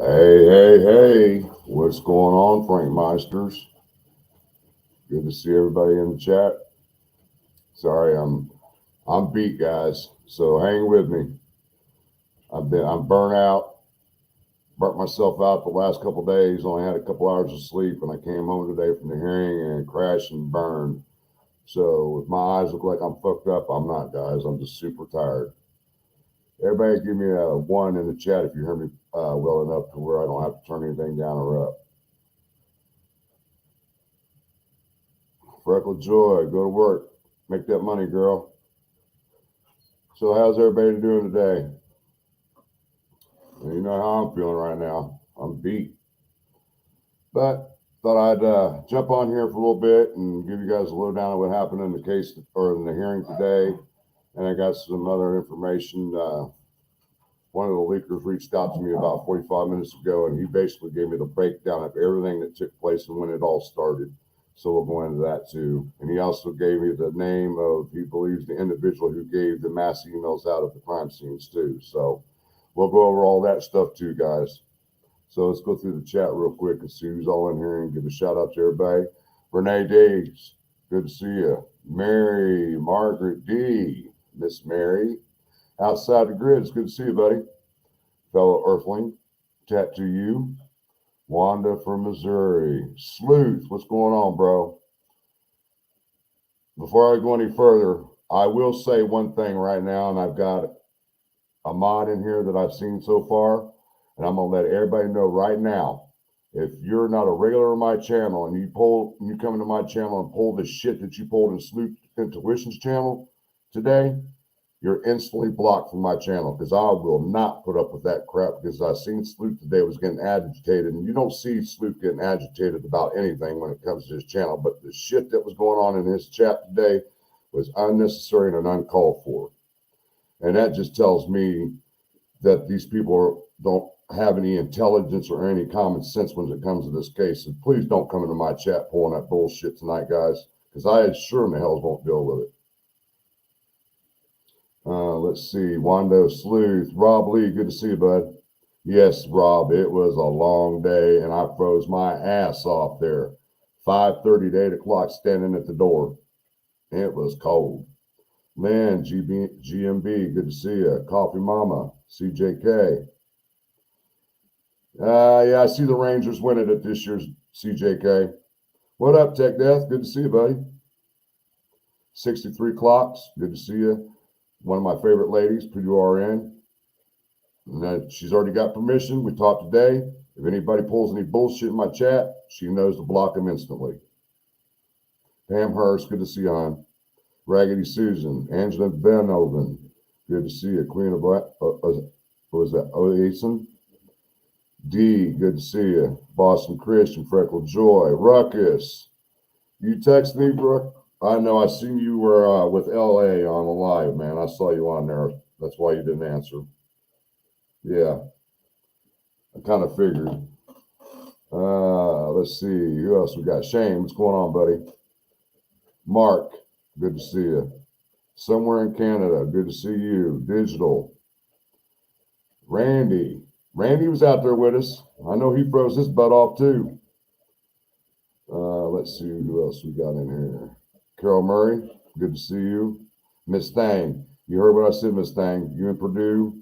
Hey, what's going on, Frankmeisters? Good to see everybody in the chat. Sorry, I'm beat, guys. So hang with me. I'm burnt out, burnt myself out the last couple days. Only had a couple hours of sleep, and I came home today from the hearing and crashed and burned. So if my eyes look like I'm fucked up, I'm not, guys. I'm just super tired. Everybody, give me a one in the chat if you hear me well enough to where I don't have to turn anything down or up. Freckle Joy, go to work. Make that money, girl. So how's everybody doing today? You know how I'm feeling right now. I'm beat. But thought I'd jump on here for a little bit and give you guys a lowdown of what happened in the case or in the hearing today. And I got some other information. One of the leakers reached out to me about 45 minutes ago, and he basically gave me the breakdown of everything that took place and when it all started. So we'll go into that too. And he also gave me the name of, he believes, the individual who gave the mass emails out of the crime scenes too. So we'll go over all that stuff too, guys. So let's go through the chat real quick and see who's all in here and give a shout out to everybody. Renee Daves, good to see you. Mary Margaret D, Miss Mary. Outside the grid, it's good to see you, buddy. Fellow Earthling, chat to you. Wanda from Missouri. Sleuth, what's going on, bro? Before I go any further, I will say one thing right now, and I've got a mod in here that I've seen so far, and I'm gonna let everybody know right now. If you're not a regular on my channel and you come into my channel and pull the shit that you pulled in Sleuth Intuition's channel today, you're instantly blocked from my channel, because I will not put up with that crap, because I seen Sleuth today was getting agitated, and you don't see Sleuth getting agitated about anything when it comes to his channel, but the shit that was going on in his chat today was unnecessary and uncalled for. And that just tells me that these people don't have any intelligence or any common sense when it comes to this case. So please don't come into my chat pulling that bullshit tonight, guys, because I sure in the hell won't deal with it. Let's see. Wando Sleuth. Rob Lee, good to see you, bud. Yes, Rob, it was a long day, and I froze my ass off there. 5:30 to 8 o'clock standing at the door. It was cold. Lynn, GMB, good to see you. Coffee Mama, CJK. Yeah, I see the Rangers winning at this year's CJK. What up, Tech Death? Good to see you, buddy. 63 Clocks, good to see you. One of my favorite ladies, Purdue RN. And she's already got permission. We talked today. If anybody pulls any bullshit in my chat, she knows to block them instantly. Pam Hurst, good to see you, hon. Raggedy Susan, Angela Benoven, good to see you. Queen of what was that? Odinism. D, good to see you. Boston Christian, Freckle Joy, Ruckus. You text me, Brooke? I know. I seen you were with LA on the live, man. I saw you on there. That's why you didn't answer. Yeah, I kind of figured. Let's see. Who else we got? Shane, what's going on, buddy? Mark, good to see you. Somewhere in Canada, good to see you. Digital. Randy was out there with us. I know he froze his butt off too. Let's see who else we got in here. Carol Murray, good to see you. Miss Thang, you heard what I said, Miss Thang. You and Purdue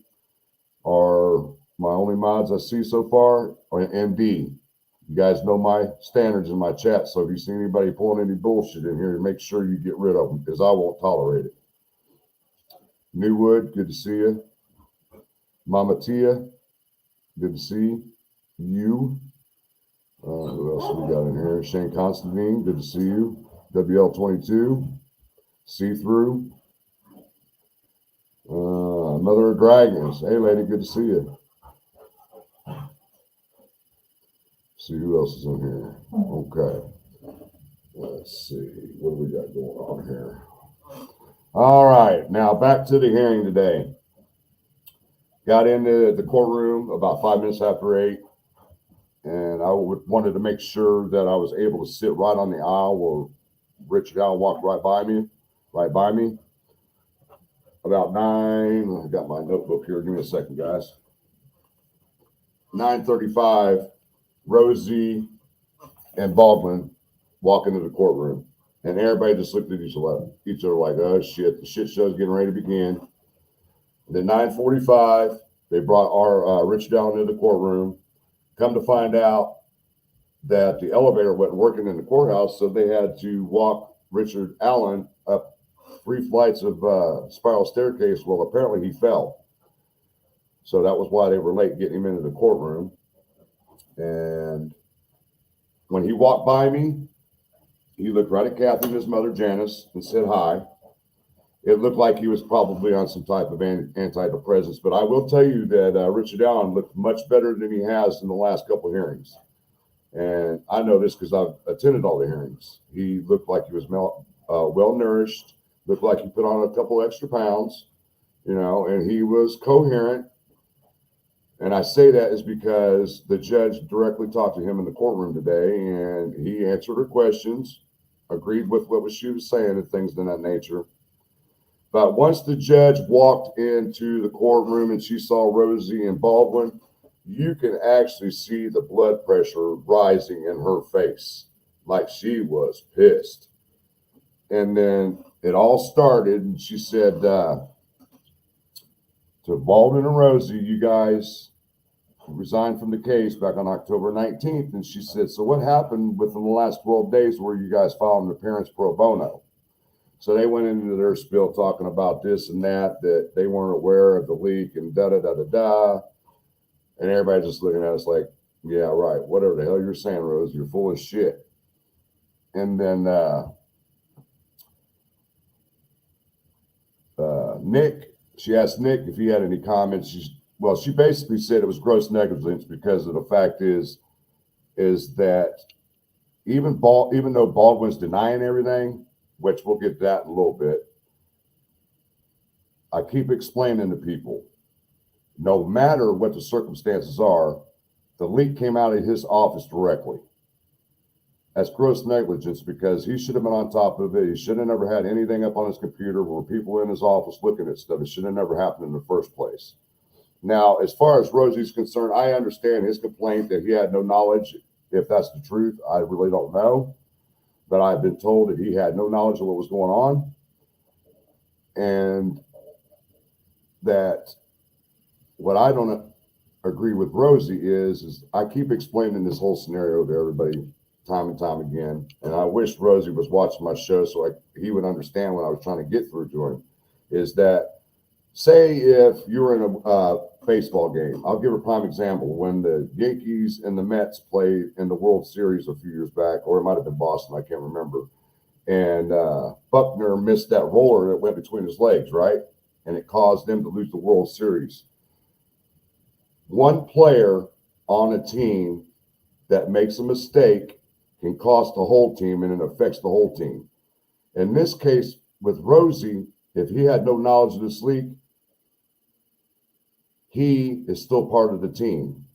are my only mods I see so far. And D, you guys know my standards in my chat, so if you see anybody pulling any bullshit in here, make sure you get rid of them, because I won't tolerate it. Newwood, good to see you. Mama Tia, good to see you. Who else we got in here? Shane Constantine, good to see you. WL22, See-Through. Mother of Dragons. Hey, lady, good to see you. See who else is in here. Okay. Let's see. What do we got going on here? All right. Now, back to the hearing today. Got into the courtroom about 5 minutes after 8. And I wanted to make sure that I was able to sit right on the aisle where Richard Allen walked right by me. About 9, I got my notebook here. Give me a second, guys. 9:35, Rosie and Baldwin walk into the courtroom, and everybody just looked at each other like, "Oh shit, the shit show's getting ready to begin." And then 9:45, they brought our Rich down into the courtroom. Come to find out that the elevator wasn't working in the courthouse, so they had to walk Richard Allen up 3 flights of spiral staircase. Well, apparently he fell, so that was why they were late getting him into the courtroom. And when he walked by me, he looked right at Kathy and his mother Janice and said hi. It looked like he was probably on some type of antidepressants, but I will tell you that Richard Allen looked much better than he has in the last couple of hearings. And I know this because I've attended all the hearings. He looked like he was well nourished, looked like he put on a couple extra pounds, and he was coherent. And I say that is because the judge directly talked to him in the courtroom today, and he answered her questions, agreed with what she was saying and things of that nature. But once the judge walked into the courtroom and she saw Rosie and Baldwin, you can actually see the blood pressure rising in her face, like she was pissed. And then it all started, and she said to Baldwin and Rosie, "You guys resigned from the case back on October 19th. And she said, "So what happened within the last 12 days where you guys filed an appearance pro bono?" So they went into their spiel talking about this and that they weren't aware of the leak and da-da-da-da-da. And everybody just looking at us like, "Yeah, right. Whatever the hell you're saying, Rose, you're full of shit." And then Nick, she asked Nick if he had any comments. She basically said it was gross negligence because of the fact is that even though Baldwin's denying everything, which we'll get to that in a little bit, I keep explaining to people, no matter what the circumstances are, the leak came out of his office directly. That's gross negligence because he should have been on top of it. He should have never had anything up on his computer where people in his office looking at stuff. It should have never happened in the first place. Now, as far as Rosie's concerned, I understand his complaint that he had no knowledge. If that's the truth, I really don't know. But I've been told that he had no knowledge of what was going on. And that what I don't agree with Rosie is I keep explaining this whole scenario to everybody time and time again. And I wish Rosie was watching my show so he would understand what I was trying to get through to him, is that say if you were in a baseball game, I'll give a prime example. When the Yankees and the Mets played in the World Series a few years back, or it might have been Boston, I can't remember. And Buckner missed that roller that went between his legs, right? And it caused them to lose the World Series. One player on a team that makes a mistake can cost the whole team, and it affects the whole team. In this case, with Rosie, if he had no knowledge of this leak, he is still part of the team.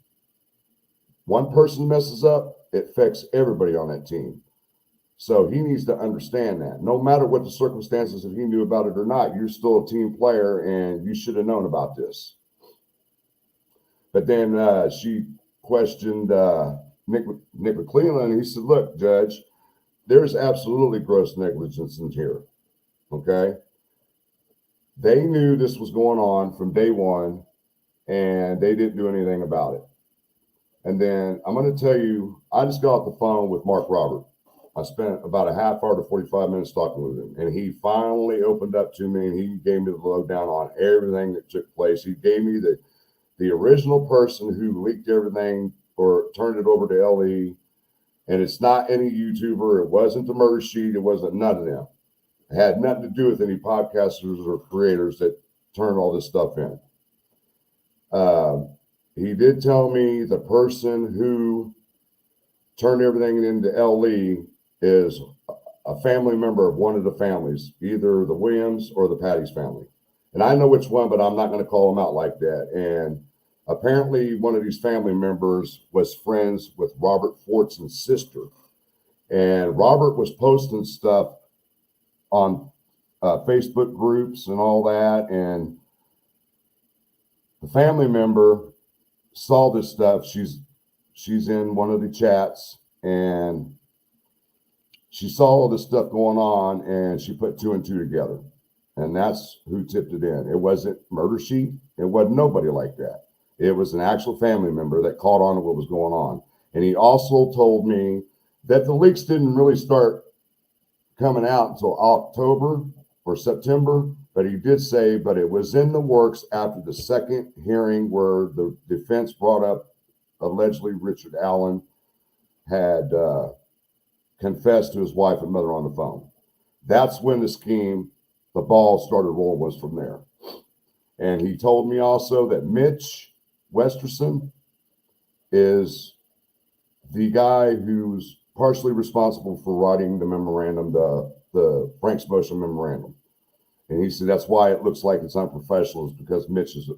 One person messes up, it affects everybody on that team. So he needs to understand that. No matter what the circumstances, if he knew about it or not, you're still a team player, and you should have known about this. But then she questioned Nick McClellan, and he said, "Look, Judge, there's absolutely gross negligence in here, okay? They knew this was going on from day one, and they didn't do anything about it." And then I'm going to tell you, I just got off the phone with Mark Robert. I spent about a half hour to 45 minutes talking with him, and he finally opened up to me, and he gave me the lowdown on everything that took place. He gave me the original person who leaked everything or turned it over to LE, and it's not any YouTuber. It wasn't the murder sheet. It wasn't none of them. It had nothing to do with any podcasters or creators that turned all this stuff in. He did tell me the person who turned everything into LE is a family member of one of the families, either the Williams or the Patty's family. And I know which one, but I'm not going to call them out like that. And apparently one of these family members was friends with Robert Fortson's sister. And Robert was posting stuff on Facebook groups and all that. And the family member saw this stuff. She's in one of the chats, and she saw all this stuff going on, and she put two and two together. And that's who tipped it in. It wasn't Murder Sheet. It wasn't nobody like that. It was an actual family member that caught on to what was going on. And he also told me that the leaks didn't really start coming out until October or September, but he did say, but it was in the works after the second hearing where the defense brought up allegedly Richard Allen had confessed to his wife and mother on the phone. That's when the scheme, the ball started rolling, was from there. And he told me also that Mitch Westerson is the guy who's partially responsible for writing the memorandum, the Frankmeister memorandum. And he said that's why it looks like it's unprofessional, is because Mitch has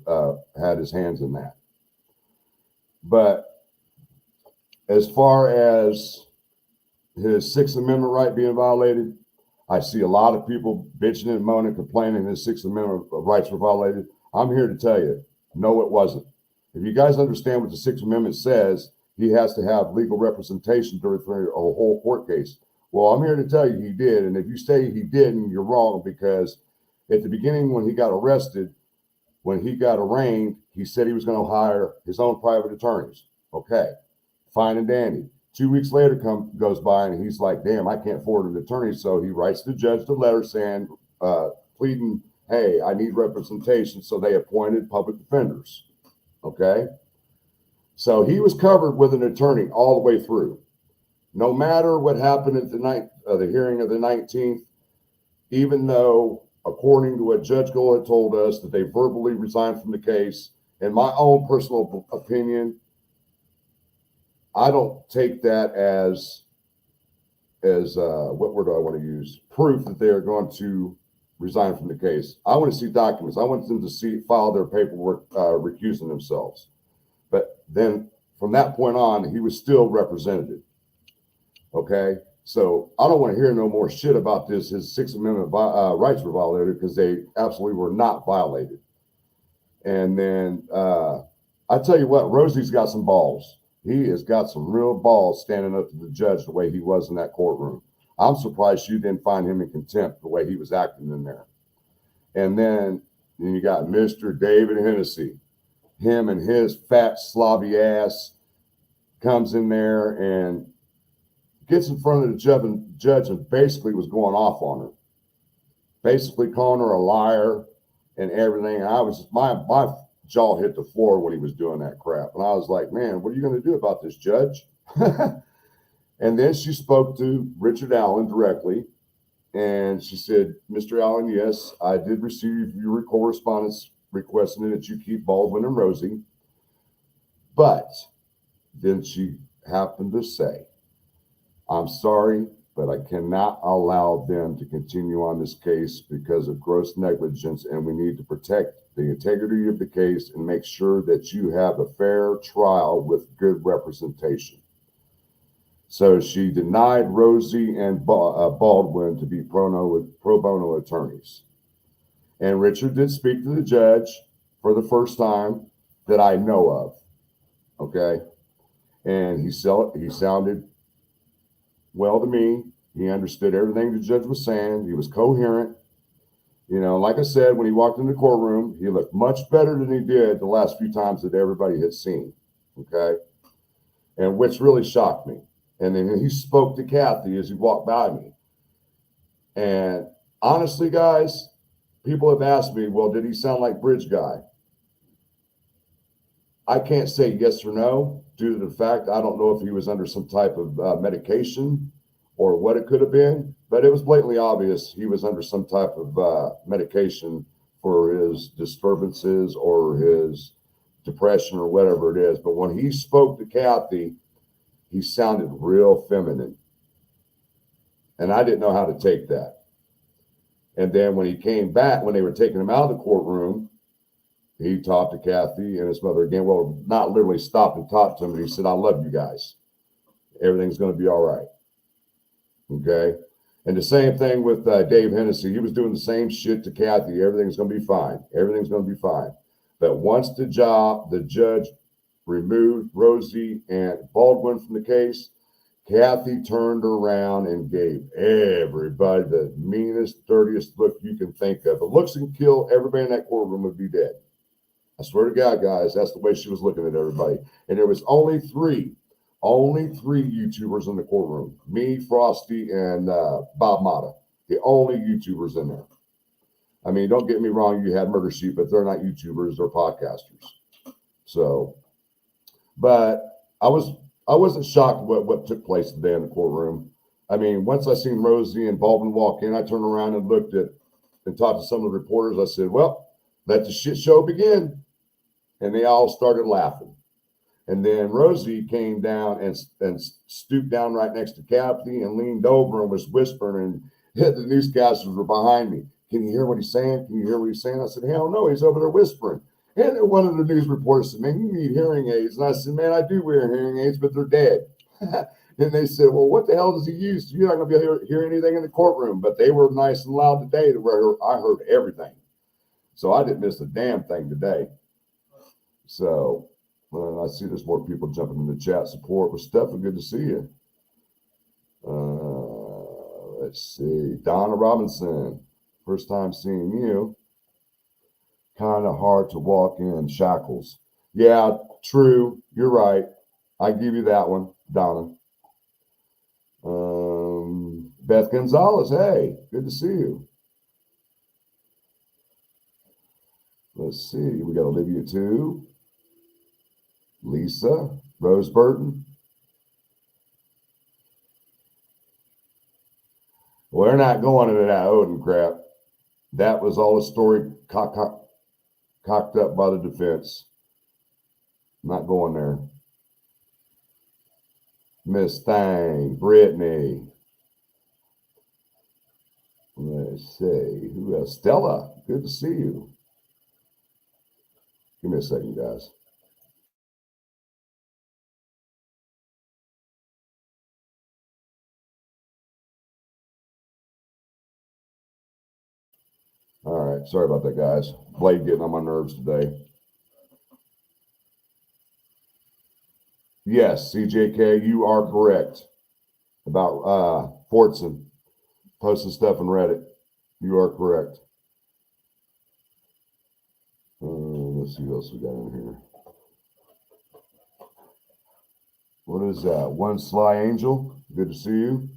had his hands in that. But as far as his Sixth Amendment right being violated, I see a lot of people bitching and moaning, complaining his Sixth Amendment rights were violated. I'm here to tell you, no, it wasn't. If you guys understand what the Sixth Amendment says, he has to have legal representation during a whole court case. Well, I'm here to tell you he did. And if you say he didn't, you're wrong, because at the beginning when he got arrested, when he got arraigned, he said he was going to hire his own private attorneys. Okay, fine and dandy. 2 weeks later goes by, and he's like, damn, I can't afford an attorney. So he writes the judge the letter saying, pleading, hey, I need representation. So they appointed public defenders. Okay. So he was covered with an attorney all the way through. No matter what happened at the hearing of the 19th, even though, according to what Judge Gold had told us, that they verbally resigned from the case, in my own personal opinion, I don't take that as what word do I want to use? Proof that they are going to resign from the case. I want to see documents. I want them to file their paperwork recusing themselves. But then from that point on, he was still represented. Okay, so I don't want to hear no more shit about this. His Sixth Amendment rights were violated, because they absolutely were not violated. And then I tell you what, Rosie's got some balls. He has got some real balls standing up to the judge the way he was in that courtroom. I'm surprised you didn't find him in contempt the way he was acting in there. And then you got Mr. David Hennessy. Him and his fat slobby ass comes in there and gets in front of the judge and basically was going off on her, basically calling her a liar and everything. And I was, my jaw hit the floor when he was doing that crap. And I was like, man, what are you going to do about this, judge? And then she spoke to Richard Allen directly. And she said, Mr. Allen, yes, I did receive your correspondence requesting that you keep Baldwin and Rosie. But then she happened to say, I'm sorry, but I cannot allow them to continue on this case because of gross negligence, and we need to protect the integrity of the case and make sure that you have a fair trial with good representation. So she denied Rosie and Baldwin to be pro bono attorneys. And Richard did speak to the judge for the first time that I know of. Okay. And he sounded well to me. He understood everything the judge was saying. He was coherent. You know, like I said, when he walked in the courtroom, he looked much better than he did the last few times that everybody had seen. Okay. And which really shocked me. And then he spoke to Kathy as he walked by me. And honestly, guys, people have asked me, well, did he sound like Bridge Guy? I can't say yes or no due to the fact I don't know if he was under some type of medication or what it could have been, but it was blatantly obvious he was under some type of medication for his disturbances or his depression or whatever it is. But when he spoke to Kathy, he sounded real feminine. And I didn't know how to take that. And then when he came back, when they were taking him out of the courtroom, he talked to Kathy and his mother again. Well, not literally stopped and talked to him, but he said, I love you guys. Everything's going to be all right. Okay. And the same thing with Dave Hennessy. He was doing the same shit to Kathy. Everything's going to be fine. Everything's going to be fine. But once the judge removed Rosie and Baldwin from the case, Kathy turned around and gave everybody the meanest, dirtiest look you can think of. The looks can kill everybody in that courtroom would be dead. I swear to God, guys, that's the way she was looking at everybody. And there was only three YouTubers in the courtroom. Me, Frosty, and Bob Mata. The only YouTubers in there. I mean, don't get me wrong, you had Murder Sheep, but they're not YouTubers, they're podcasters. So, but I wasn't shocked what took place today in the courtroom. I mean, once I seen Rosie and Baldwin walk in, I turned around and looked at and talked to some of the reporters. I said, well, let the shit show begin. And they all started laughing. And then Rosie came down and stooped down right next to Kathy and leaned over and was whispering, and the newscasters were behind me. Can you hear what he's saying? Can you hear what he's saying? I said, hell no, he's over there whispering. And one of the news reporters said, man, you need hearing aids. And I said, man, I do wear hearing aids, but they're dead. And they said, well, what the hell does he use? You're not going to be able to hear anything in the courtroom. But they were nice and loud today to where I heard everything. So I didn't miss a damn thing today. So I see there's more people jumping in the chat support. Well, Stefan, good to see you. Let's see. Donna Robinson, first time seeing you. Kind of hard to walk in shackles. Yeah, true. You're right. I give you that one, Donna. Beth Gonzalez, hey, good to see you. Let's see. We got Olivia too. Lisa, Rose Burton. Well, they're not going into that Odin crap. That was all a story cocked up by the defense. Not going there. Miss Thang, Brittany. Let's see. Who else? Stella, good to see you. Give me a second, guys. All right. Sorry about that, guys. Blade getting on my nerves today. Yes, CJK, you are correct about Fortson posting stuff in Reddit. You are correct. Let's see what else we got in here. What is that? One Sly Angel. Good to see you.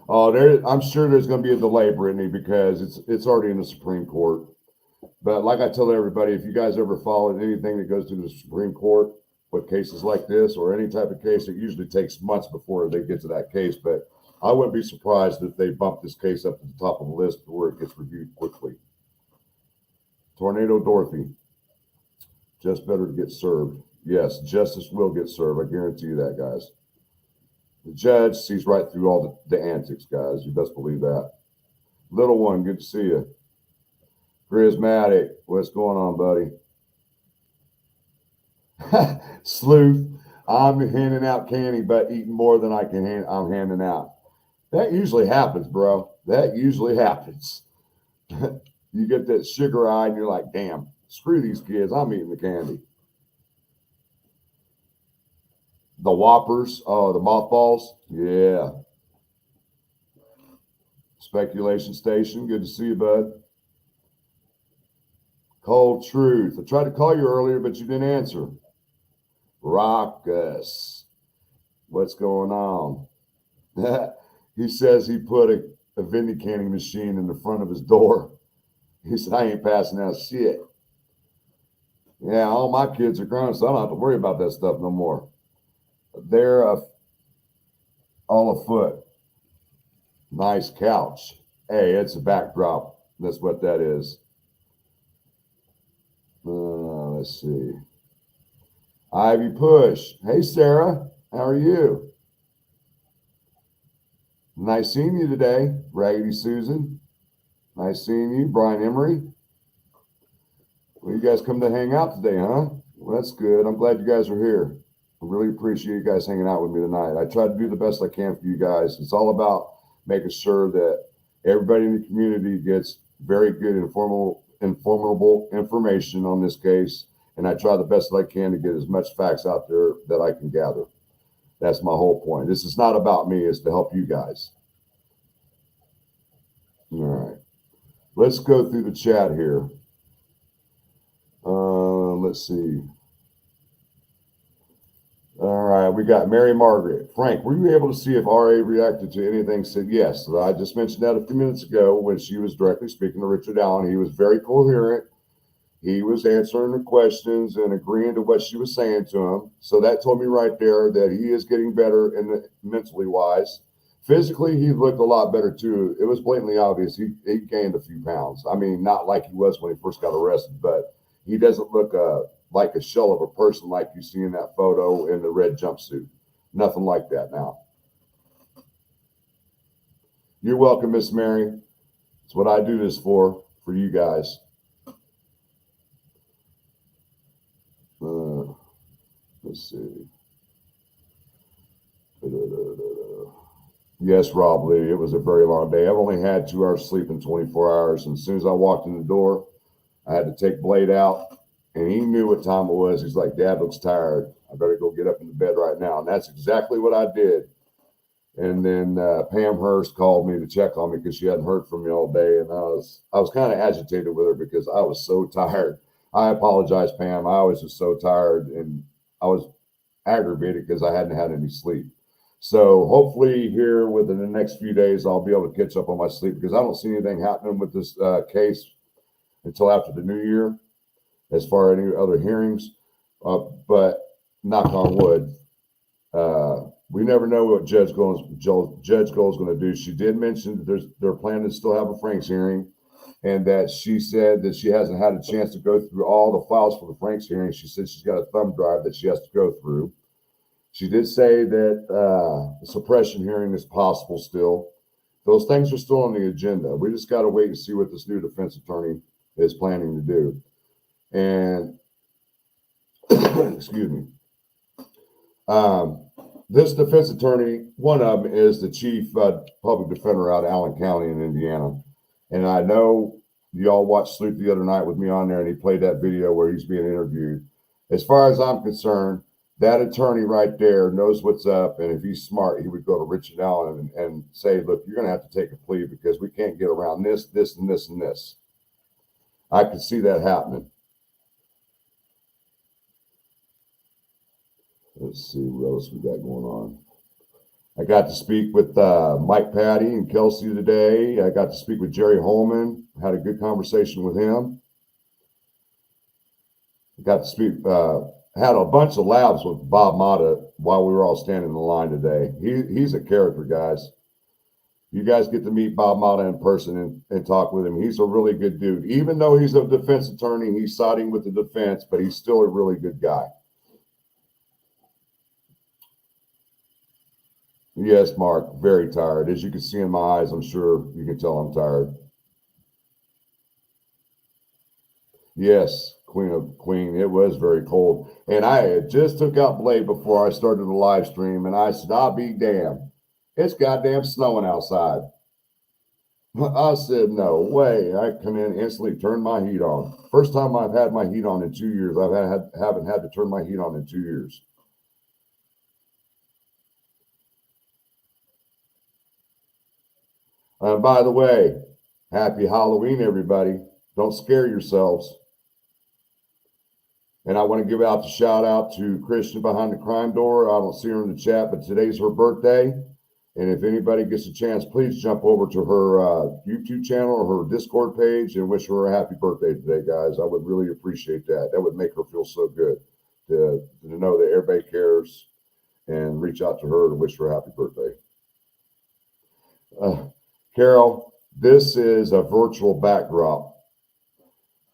Oh, I'm sure there's going to be a delay, Brittany, because it's already in the Supreme Court. But like I tell everybody, if you guys ever followed anything that goes to the Supreme Court with cases like this or any type of case, it usually takes months before they get to that case. But I wouldn't be surprised if they bump this case up to the top of the list where it gets reviewed quickly. Tornado Dorothy. Just better to get served. Yes, justice will get served. I guarantee you that, guys. The judge sees right through all the antics, guys. You best believe that. Little one, good to see you. Charismatic, what's going on, buddy? Sleuth, I'm handing out candy, but eating more than I can I'm handing out. That usually happens, bro. That usually happens. You get that sugar eye and you're like, damn, screw these kids. I'm eating the candy. The Whoppers, the mothballs. Yeah. Speculation Station, good to see you, bud. Cold Truth. I tried to call you earlier, but you didn't answer. Raucus. What's going on? He says he put a vending canning machine in the front of his door. He said, I ain't passing out shit. Yeah, all my kids are grown, so I don't have to worry about that stuff no more. They're all afoot. Nice couch. Hey, it's a backdrop. That's what that is. Let's see. Ivy Push. Hey, Sarah. How are you? Nice seeing you today. Raggedy Susan. Nice seeing you. Brian Emery. Well, you guys come to hang out today, huh? Well, that's good. I'm glad you guys are here. I really appreciate you guys hanging out with me tonight. I try to do the best I can for you guys. It's all about making sure that everybody in the community gets very good informative information on this case, and I try the best that I can to get as much facts out there that I can gather. That's my whole point. This is not about me, it's to help you guys. All right. Let's go through the chat here. Let's see. All right, we got Mary Margaret. Frank, were you able to see if RA reacted to anything said? Yes, I just mentioned that a few minutes ago when she was directly speaking to Richard Allen. He was very coherent. He was answering the questions and agreeing to what she was saying to him. So that told me right there that he is getting better in the, mentally wise. Physically, he looked a lot better too. It was blatantly obvious he gained a few pounds. I mean, not like he was when he first got arrested, but he doesn't look like a shell of a person like you see in that photo in the red jumpsuit. Nothing like that now. You're welcome, Miss Mary. It's what I do this for you guys. Let's see. Yes, Rob Lee, it was a very long day. I've only had 2 hours sleep in 24 hours. And as soon as I walked in the door, I had to take Blade out. And he knew what time it was. He's like, Dad looks tired. I better go get up in the bed right now. And that's exactly what I did. And then Pam Hurst called me to check on me because she hadn't heard from me all day. And I was kind of agitated with her because I was so tired. I apologize, Pam. I was just so tired. And I was aggravated because I hadn't had any sleep. So hopefully here within the next few days, I'll be able to catch up on my sleep because I don't see anything happening with this case until after the new year as far as any other hearings. But knock on wood, we never know what Judge Gold is going to do. She did mention that they're planning to still have a Franks hearing, and that she said that she hasn't had a chance to go through all the files for the Franks hearing. She said she's got a thumb drive that she has to go through. She did say that the suppression hearing is possible still. Those things are still on the agenda. We just got to wait and see what this new defense attorney is planning to do. And excuse me. This defense attorney, one of them is the chief public defender out of Allen County in Indiana. And I know y'all watched Sleep the other night with me on there, and he played that video where he's being interviewed. As far as I'm concerned, that attorney right there knows what's up. And if he's smart, he would go to Richard Allen and say, look, you're going to have to take a plea because we can't get around this, this, and this, and this. I could see that happening. Let's see what else we got going on. I got to speak with Mike Patty and Kelsey today. I got to speak with Jerry Holman. Had a good conversation with him. Got to speak, had a bunch of labs with Bob Mata while we were all standing in the line today. He's a character, guys. You guys get to meet Bob Mata in person and talk with him. He's a really good dude. Even though he's a defense attorney, he's siding with the defense, but he's still a really good guy. Yes, Mark, very tired. As you can see in my eyes, I'm sure you can tell I'm tired. Yes, Queen, it was very cold. And I had just took out Blade before I started the live stream, and I said, I'll be damned. It's goddamn snowing outside. I said, no way. I come in, instantly turn my heat on. First time I've had my heat on in 2 years. Haven't had to turn my heat on in 2 years. And by the way, happy Halloween, everybody. Don't scare yourselves. And I want to give out the shout out to Christian behind the crime door. I don't see her in the chat, but today's her birthday. And if anybody gets a chance, please jump over to her YouTube channel or her Discord page and wish her a happy birthday today, guys. I would really appreciate that. That would make her feel so good to know that everybody cares and reach out to her to wish her a happy birthday. Carol, this is a virtual backdrop.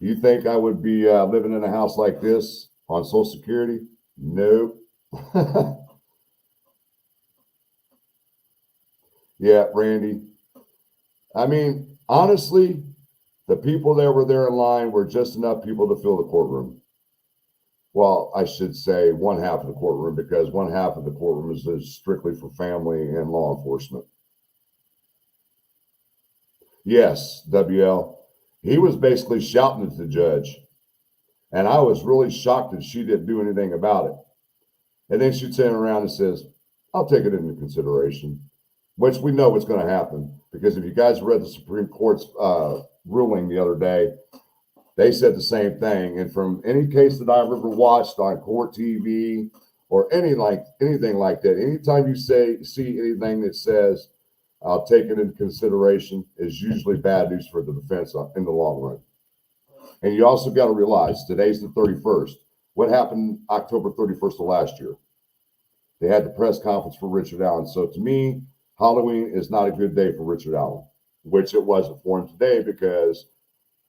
You think I would be living in a house like this on Social Security? Nope. Yeah, Randy. I mean, honestly, the people that were there in line were just enough people to fill the courtroom. Well, I should say one half of the courtroom, because one half of the courtroom is strictly for family and law enforcement. Yes, WL. He was basically shouting at the judge. And I was really shocked that she didn't do anything about it. And then she turned around and says, I'll take it into consideration, which we know what's going to happen. Because if you guys read the Supreme Court's ruling the other day, they said the same thing. And from any case that I've ever watched on court TV or anything like that, anytime you see anything that says, I'll take it into consideration, is usually bad news for the defense in the long run. And you also got to realize today's the 31st. What happened October 31st of last year? They had the press conference for Richard Allen. So to me, Halloween is not a good day for Richard Allen, which it wasn't for him today because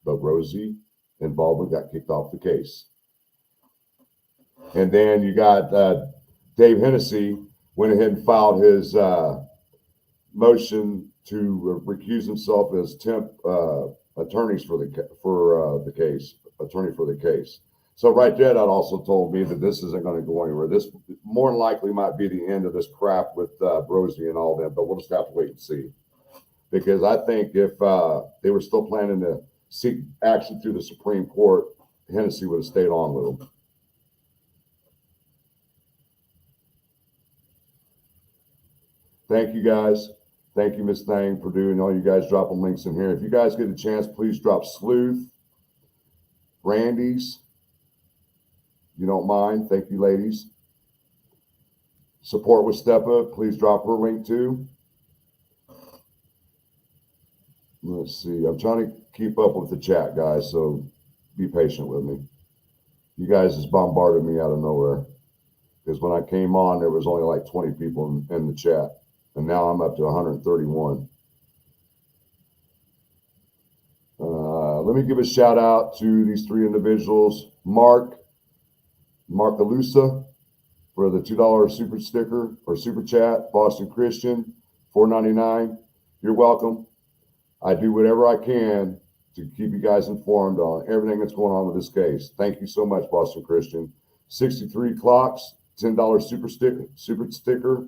the Rosie involvement got kicked off the case. And then you got Dave Hennessy went ahead and filed his motion to recuse himself as temp attorney for the case. So right there, that also told me that this isn't going to go anywhere. This more than likely might be the end of this crap with Rosie and all that, but we'll just have to wait and see. Because I think if they were still planning to seek action through the Supreme Court, Hennessy would have stayed on with them. Thank you, guys. Thank you, Miss Thang, Purdue, and all you guys dropping links in here. If you guys get a chance, please drop Sleuth, Randy's. You don't mind. Thank you, ladies. Support with Step Up. Please drop her link too. Let's see. I'm trying to keep up with the chat, guys, so be patient with me. You guys just bombarded me out of nowhere because when I came on, there was only like 20 people in the chat, and now I'm up to 131. Let me give a shout out to these three individuals. Mark Alusa for the $2 super sticker or super chat. Boston Christian, $4.99. You're welcome. I do whatever I can to keep you guys informed on everything that's going on with this case. Thank you so much, Boston Christian. 63 Clocks, $10 super sticker.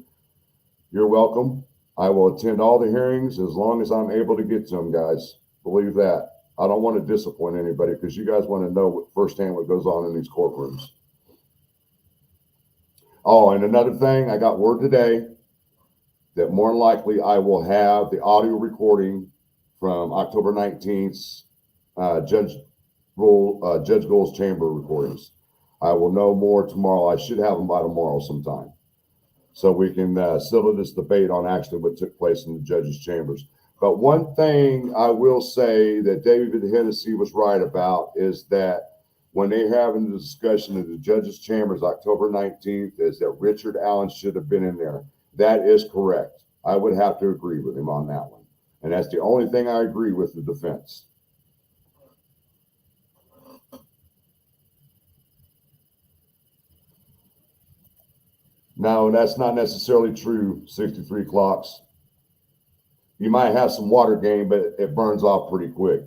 You're welcome. I will attend all the hearings as long as I'm able to get to them, guys. Believe that. I don't want to disappoint anybody because you guys want to know firsthand what goes on in these courtrooms. Oh, and another thing, I got word today that more than likely I will have the audio recording from October 19th, Judge Gould's chamber recordings. I will know more tomorrow. I should have them by tomorrow sometime, so we can settle this debate on actually what took place in the judges' chambers. But one thing I will say that David Hennessy was right about is that when they're having the discussion in the judges' chambers October 19th is that Richard Allen should have been in there. That is correct. I would have to agree with him on that one. And that's the only thing I agree with the defense. No, that's not necessarily true, 63 Clocks. You might have some water gain, but it burns off pretty quick.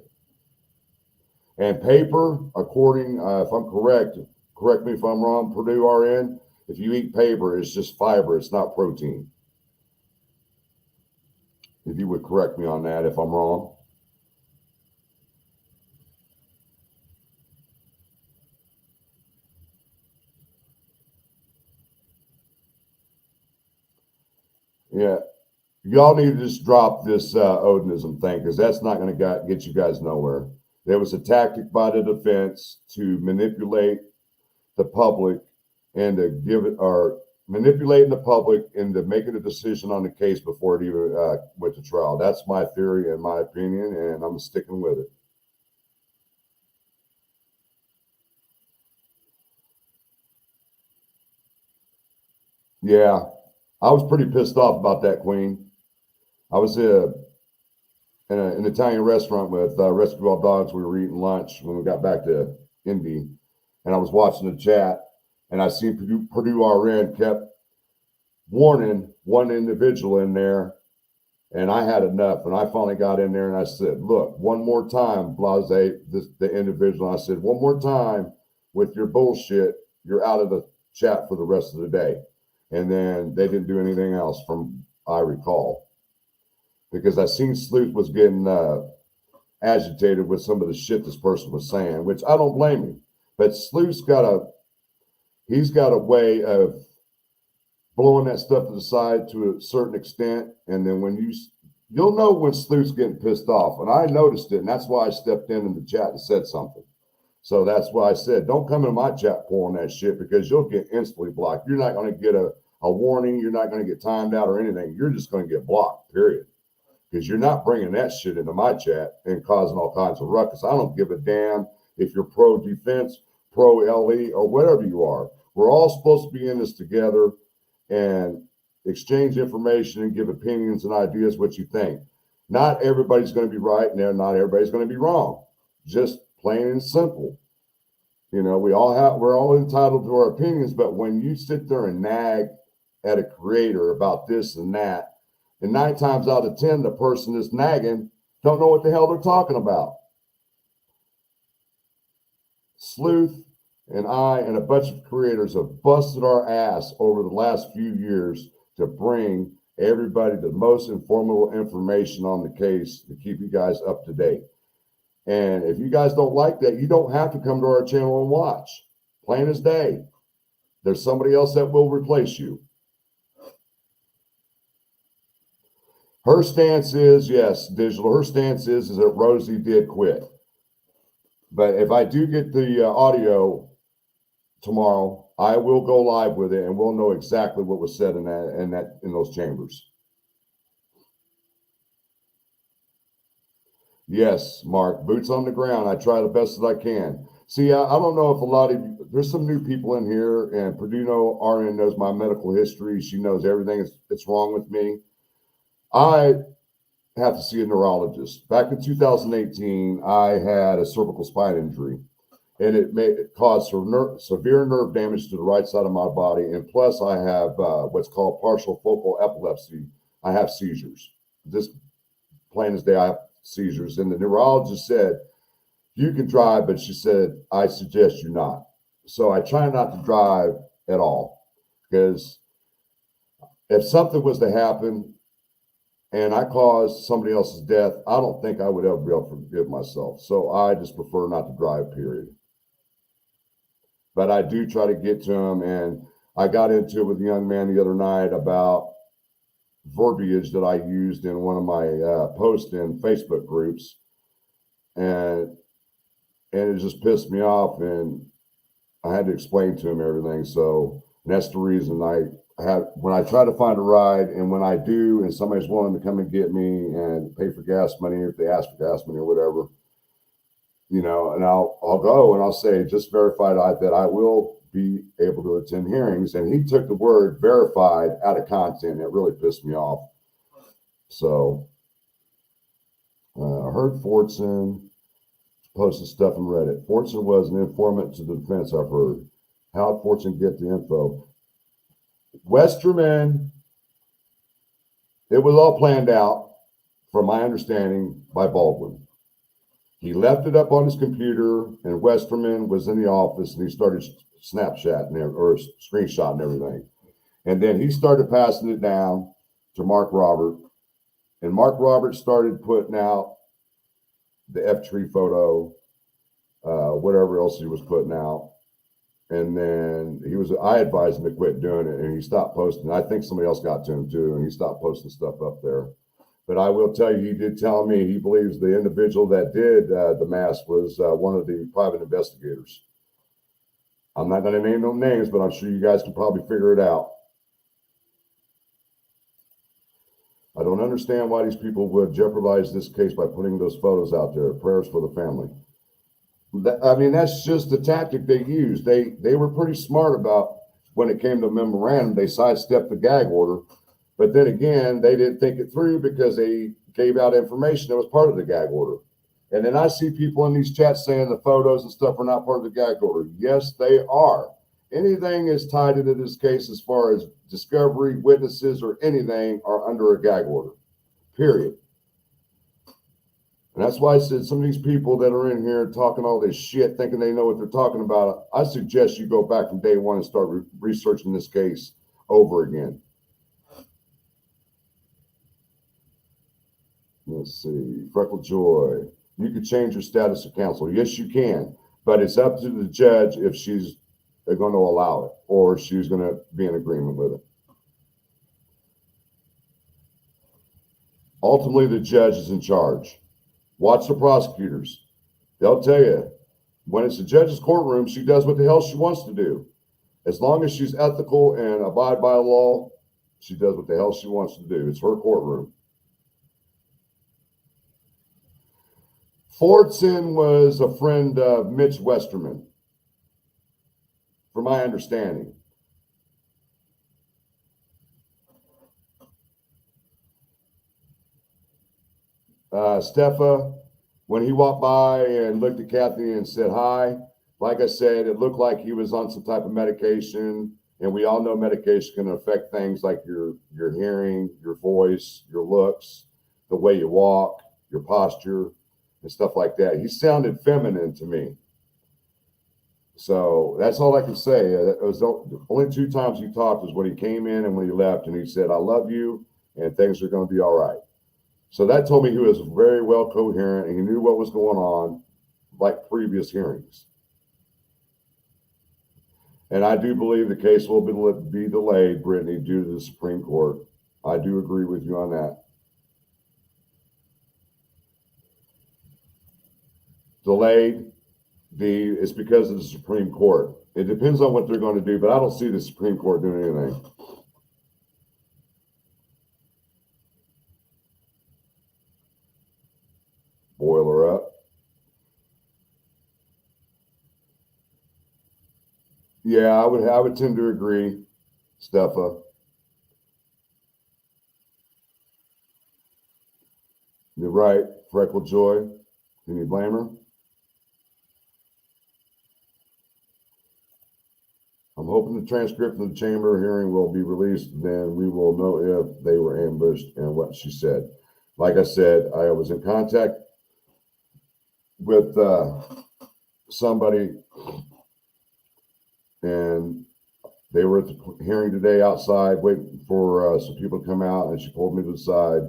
And paper, according, if I'm correct me if I'm wrong, Purdue RN, if you eat paper, it's just fiber, it's not protein. If you would correct me on that if I'm wrong. Yeah, y'all need to just drop this Odinism thing because that's not going to get you guys nowhere. There was a tactic by the defense to manipulate the public and to manipulating the public into making a decision on the case before it even went to trial. That's my theory and my opinion, and I'm sticking with it. Yeah, I was pretty pissed off about that, Queen. I was in an Italian restaurant with Rescue All Dogs. We were eating lunch when we got back to Indy, and I was watching the chat, and I seen Purdue RN kept warning one individual in there, and I had enough. And I finally got in there and I said, look, one more time, Blase, the individual, I said, one more time with your bullshit, you're out of the chat for the rest of the day. And then they didn't do anything else from I recall. Because I seen Sleuth was getting agitated with some of the shit this person was saying, which I don't blame him. But Sleuth's got a way of blowing that stuff to the side to a certain extent, and then you'll know when Sleuth's getting pissed off, and I noticed it, and that's why I stepped in the chat and said something. So that's why I said, don't come into my chat pulling that shit, because you'll get instantly blocked. You're not going to get a warning. You're not going to get timed out or anything. You're just going to get blocked, period. Because you're not bringing that shit into my chat and causing all kinds of ruckus. I don't give a damn if you're pro-defense, pro-LE, or whatever you are. We're all supposed to be in this together and exchange information and give opinions and ideas what you think. Not everybody's going to be right, and not everybody's going to be wrong. Just plain and simple. You know, we're all entitled to our opinions, but when you sit there and nag at a creator about this and that, and 9 times out of 10, the person that's nagging don't know what the hell they're talking about. Sleuth and I and a bunch of creators have busted our ass over the last few years to bring everybody the most informative information on the case to keep you guys up to date. And if you guys don't like that, you don't have to come to our channel and watch. Plain as day. There's somebody else that will replace you. Her stance is, yes, Digital, her stance is that Rosie did quit. But if I do get the audio tomorrow, I will go live with it, and we'll know exactly what was said in those chambers. Yes, Mark, boots on the ground. I try the best that I can. See, I don't know if a lot of you, there's some new people in here, and Perduno RN knows my medical history. She knows everything that's wrong with me. I have to see a neurologist. Back in 2018, I had a cervical spine injury, and it caused severe nerve damage to the right side of my body. And plus, I have what's called partial focal epilepsy. I have seizures. Just plain as day, I have seizures. And the neurologist said, you can drive, but she said, I suggest you not. So I try not to drive at all, because if something was to happen and I caused somebody else's death, I don't think I would ever be able to forgive myself. So I just prefer not to drive, period. But I do try to get to him, and I got into it with a young man the other night about verbiage that I used in one of my posts in Facebook groups, and it just pissed me off, and I had to explain to him everything. So that's the reason when I try to find a ride, and when I do, and somebody's willing to come and get me and pay for gas money, if they ask for gas money or whatever, you know, and I'll go and I'll say, just verified that I will be able to attend hearings. And he took the word verified out of content. It really pissed me off. So I heard Fortson posted stuff in Reddit. Fortson was an informant to the defense, I've heard. How did Fortson get the info? Westerman, it was all planned out, from my understanding, by Baldwin. He left it up on his computer, and Westerman was in the office, and he started Snapchatting or screenshotting everything. And then he started passing it down to Mark Robert, and Mark Robert started putting out the F-tree photo, whatever else he was putting out. And then I advised him to quit doing it, and he stopped posting. I think somebody else got to him too, and he stopped posting stuff up there. But I will tell you, he did tell me he believes the individual that did the mass was one of the private investigators. I'm not going to name no names, but I'm sure you guys can probably figure it out. I don't understand why these people would jeopardize this case by putting those photos out there. Prayers for the family. I mean, that's just the tactic they used. They were pretty smart about when it came to memorandum. They sidestepped the gag order. But then again, they didn't think it through, because they gave out information that was part of the gag order. And then I see people in these chats saying the photos and stuff are not part of the gag order. Yes, they are. Anything is tied into this case as far as discovery, witnesses, or anything are under a gag order, period. And that's why I said some of these people that are in here talking all this shit, thinking they know what they're talking about, I suggest you go back from day one and start researching this case over again. Let's see. Freckle Joy. you could change your status of counsel. Yes, you can, but it's up to the judge if she's going to allow it or she's going to be in agreement with it. Ultimately, the judge is in charge. Watch the prosecutors. They'll tell you when it's the judge's courtroom, she does what the hell she wants to do. As long as she's ethical and abide by the law, she does what the hell she wants to do. It's her courtroom. Fordson was a friend of Mitch Westerman, from my understanding. Steffa, when he walked by and looked at Kathy and said hi, like I said, it looked like he was on some type of medication. And we all know medication can affect things like your hearing, your voice, your looks, the way you walk, your posture, and stuff like that. He sounded feminine to me. So that's all I can say. It was the only 2 times he talked was when he came in and when he left, and he said, "I love you, and things are going to be all right." So that told me he was very well coherent and he knew what was going on, like previous hearings. And I do believe the case will be delayed, Brittany, due to the Supreme Court. I do agree with you on that. Delayed, it's because of the Supreme Court. It depends on what they're going to do, but I don't see the Supreme Court doing anything. Boiler up. Yeah, I would tend to agree, Steffa. You're right, Freckle Joy. Can you blame her? I'm hoping the transcript of the chamber hearing will be released. Then we will know if they were ambushed and what she said. Like I said, I was in contact with somebody, and they were at the hearing today outside waiting for some people to come out, and she pulled me to the side,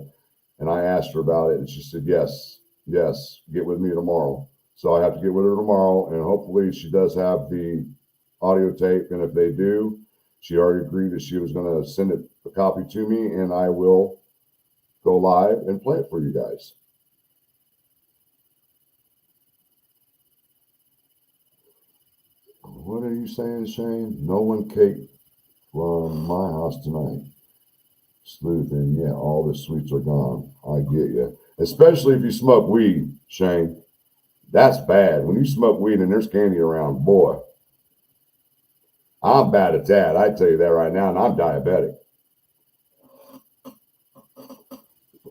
and I asked her about it, and she said, yes, get with me tomorrow. So I have to get with her tomorrow, and hopefully she does have the audio tape, and if they do, she already agreed that she was going to send a copy to me, and I will go live and play it for you guys. What are you saying, Shane? No one cake from my house tonight. Sleuthing, yeah, all the sweets are gone. I get you. Especially if you smoke weed, Shane. That's bad. When you smoke weed and there's candy around, boy. I'm bad at that. I tell you that right now, and I'm diabetic.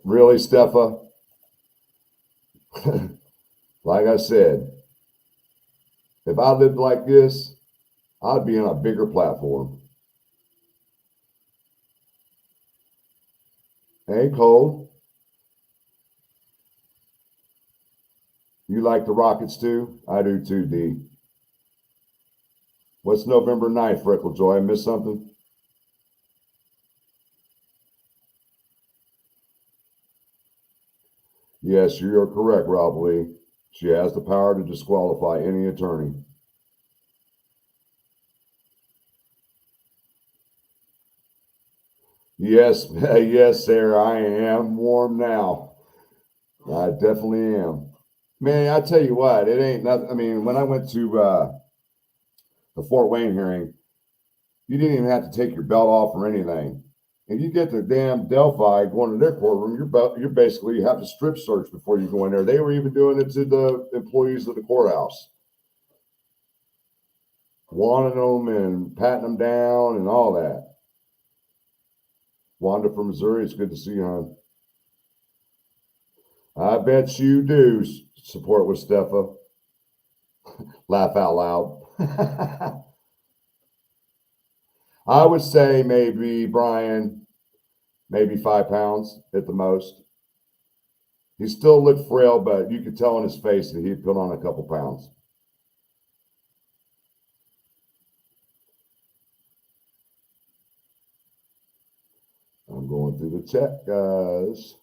Really, Steffa? Like I said, if I lived like this, I'd be on a bigger platform. Hey, Cole. You like the Rockets too? I do too, D. What's November 9th, Freckle Joy? I missed something? Yes, you are correct, Rob Lee. She has the power to disqualify any attorney. Yes, yes, Sarah, I am warm now. I definitely am. Man, I tell you what, it ain't nothing. I mean, when I went to the Fort Wayne hearing, you didn't even have to take your belt off or anything. And you get to damn Delphi going to their courtroom, you're basically you have to strip search before you go in there. They were even doing it to the employees of the courthouse, wanting them and patting them down and all that. Wanda from Missouri, it's good to see you, hon. I bet you do support with Steffa. Laugh out loud. I would say maybe Brian, maybe 5 pounds at the most. He still looked frail, but you could tell on his face that he'd put on a couple pounds. I'm going through the chat, guys.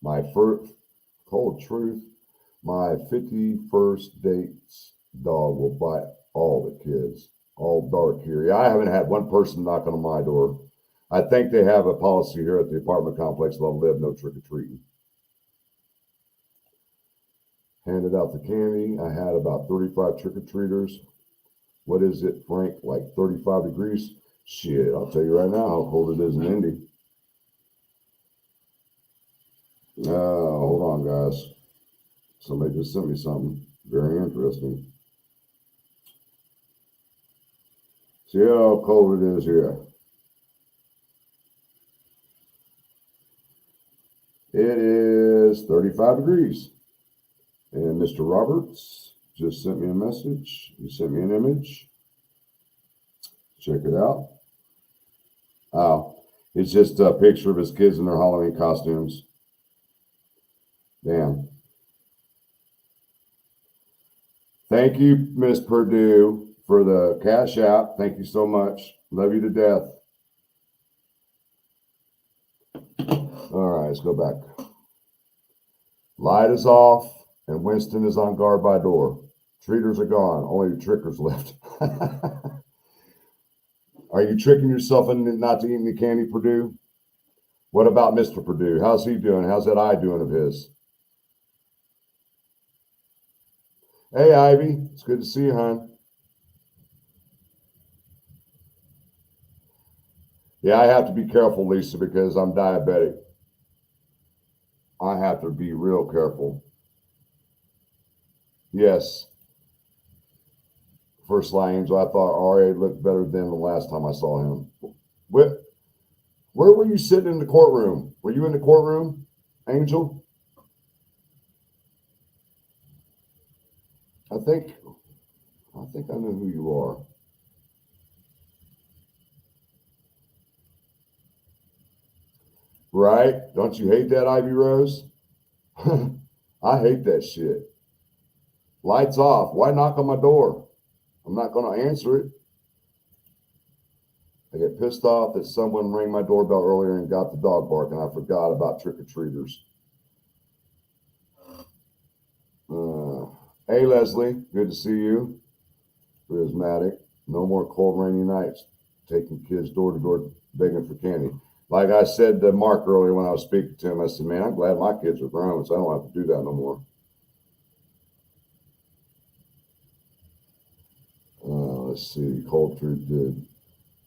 My first cold truth, my 51st date's dog will bite all the kids. All dark here. Yeah, I haven't had one person knocking on my door. I think they have a policy here at the apartment complex that I'll live no trick-or-treating. Handed out the candy. I had about 35 trick-or-treaters. What is it, Frank? Like 35 degrees? Shit, I'll tell you right now how cold it is in Indy. Hold on, guys. Somebody just sent me something very interesting. See how cold it is here. It is 35 degrees. And Mr. Roberts just sent me a message. He sent me an image. Check it out. Oh, it's just a picture of his kids in their Halloween costumes. Damn. Thank you, Miss Purdue, for the Cash App. Thank you so much. Love you to death. All right, let's go back. Light is off, and Winston is on guard by door. Treaters are gone. Only the trickers left. Are you tricking yourself into not to eating the candy, Purdue? What about Mr. Purdue? How's he doing? How's that eye doing of his? Hey, Ivy. It's good to see you, hon. Yeah, I have to be careful, Lisa, because I'm diabetic. I have to be real careful. Yes. First line, Angel, I thought RA looked better than the last time I saw him. Where were you sitting in the courtroom? Were you in the courtroom, Angel? I think I know who you are. Right? Don't you hate that, Ivy Rose? I hate that shit. Lights off. Why knock on my door? I'm not going to answer it. I get pissed off that someone rang my doorbell earlier and got the dog barking. I forgot about trick-or-treaters. Hey, Leslie. Good to see you. Charismatic. No more cold, rainy nights. Taking kids door to door begging for candy. Like I said to Mark earlier when I was speaking to him, I said, man, I'm glad my kids are grown, so I don't have to do that no more. Let's see. Cold truth did.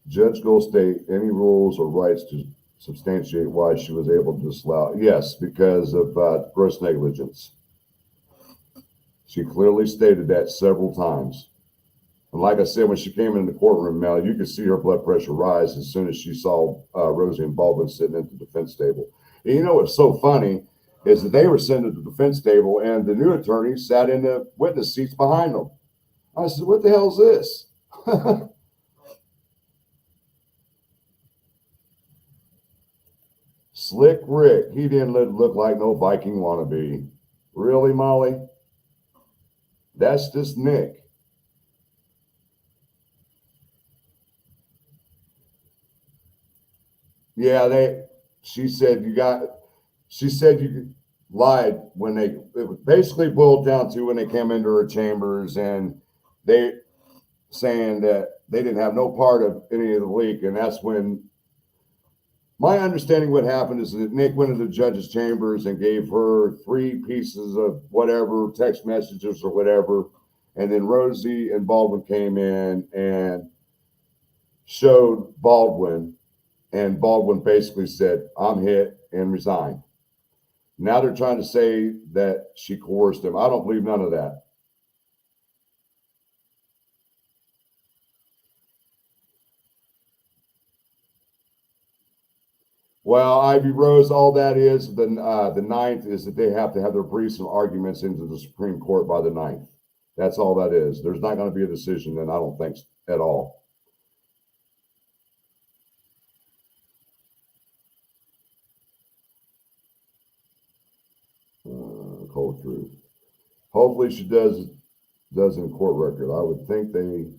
Judge Gold state any rules or rights to substantiate why she was able to disallow. Yes, because of gross negligence. She clearly stated that several times. And like I said, when she came into the courtroom, Mel, you could see her blood pressure rise as soon as she saw Rosie and Baldwin sitting at the defense table. And you know what's so funny is that they were sitting at the defense table and the new attorney sat in the witness seats behind them. I said, what the hell is this? Slick Rick, he didn't look like no Viking wannabe. Really, Molly? That's just Nick. Yeah, she said you lied when it was basically boiled down to when they came into her chambers and they saying that they didn't have no part of any of the leak. And that's when my understanding what happened is that Nick went into the judge's chambers and gave her 3 pieces of whatever, text messages or whatever. And then Rosie and Baldwin came in and showed Baldwin. And Baldwin basically said, I'm hit, and resigned. Now they're trying to say that she coerced him. I don't believe none of that. Well, Ivy Rose, all that is, the 9th is that they have to have their briefs and arguments into the Supreme Court by the 9th. That's all that is. There's not going to be a decision then, I don't think, at all. Cold truth. Hopefully she does in court record. I would think they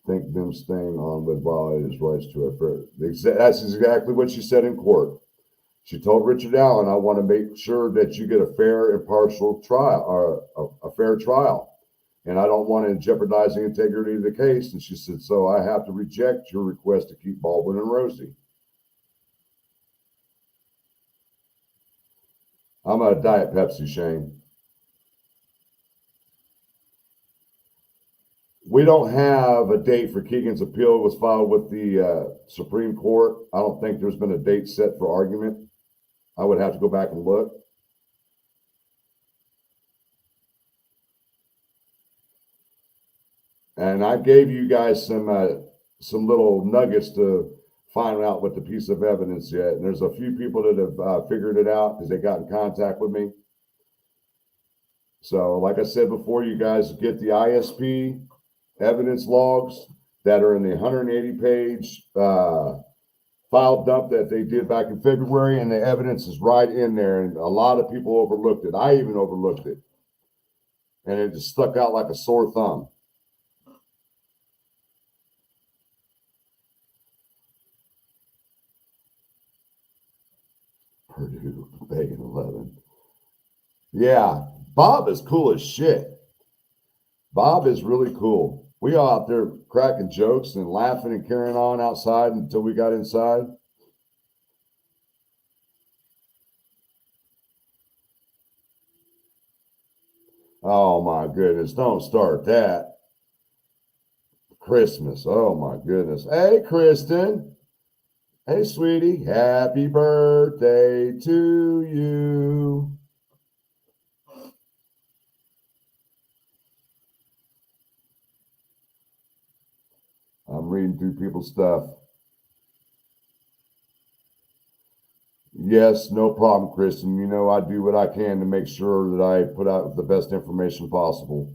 think them staying on would violate his rights to a fair. That's exactly what she said in court. She told Richard Allen, I want to make sure that you get a fair, impartial trial, or a fair trial. And I don't want to jeopardize the integrity of the case. And she said, so I have to reject your request to keep Baldwin and Rosie. I'm a Diet Pepsi, Shane. We don't have a date for Keegan's appeal. It was filed with the Supreme Court. I don't think there's been a date set for argument. I would have to go back and look. And I gave you guys some little nuggets to find out what the piece of evidence yet. And there's a few people that have figured it out because they got in contact with me. So, like I said before, you guys get the ISP evidence logs that are in the 180-page file dump that they did back in February, and the evidence is right in there. And a lot of people overlooked it. I even overlooked it. And it just stuck out like a sore thumb. Purdue, begging 11. Yeah, Bob is cool as shit. Bob is really cool. We all out there cracking jokes and laughing and carrying on outside until we got inside. Oh my goodness, don't start that. Christmas, oh my goodness. Hey, Kristen. Hey, sweetie, happy birthday to you. I'm reading through people's stuff. Yes, no problem, Kristen. You know, I do what I can to make sure that I put out the best information possible.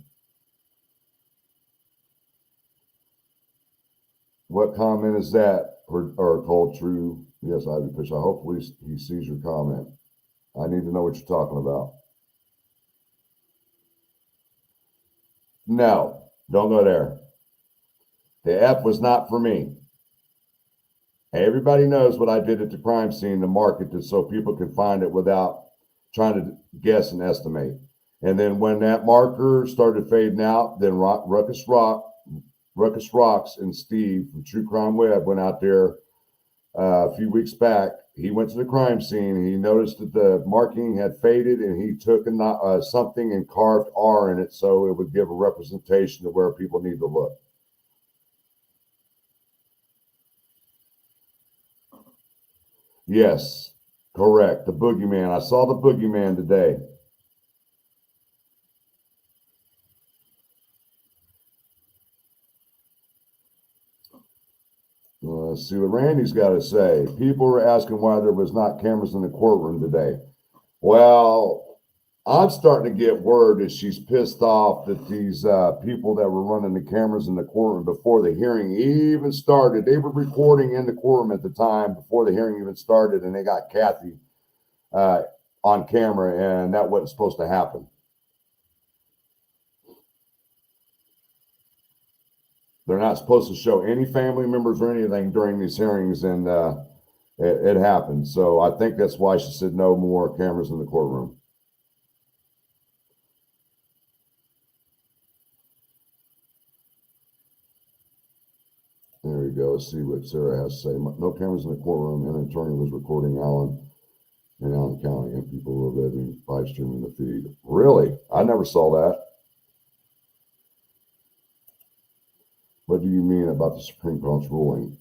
What comment is that? Or told true? Yes, Ivy Fish. Hopefully he sees your comment. I need to know what you're talking about. No, don't go there. The F was not for me. Everybody knows what I did at the crime scene to market it so people can find it without trying to guess and estimate. And then when that marker started fading out, then Ruckus Rocks and Steve from True Crime Web went out there a few weeks back. He went to the crime scene and he noticed that the marking had faded, and he took something and carved R in it so it would give a representation of where people need to look. Yes, correct. The boogeyman. I saw the boogeyman today. Let's see what Randy's got to say. People were asking why there was not cameras in the courtroom today. Well, I'm starting to get word that she's pissed off that these people that were running the cameras in the courtroom before the hearing even started, they were recording in the courtroom at the time before the hearing even started, and they got Kathy on camera, and that wasn't supposed to happen. They're not supposed to show any family members or anything during these hearings, and it happened. So I think that's why she said no more cameras in the courtroom. There we go. Let's see what Sarah has to say. No cameras in the courtroom, and an attorney was recording Allen in Allen County, and people were live streaming the feed. Really? I never saw that. What do you mean about the Supreme Court's ruling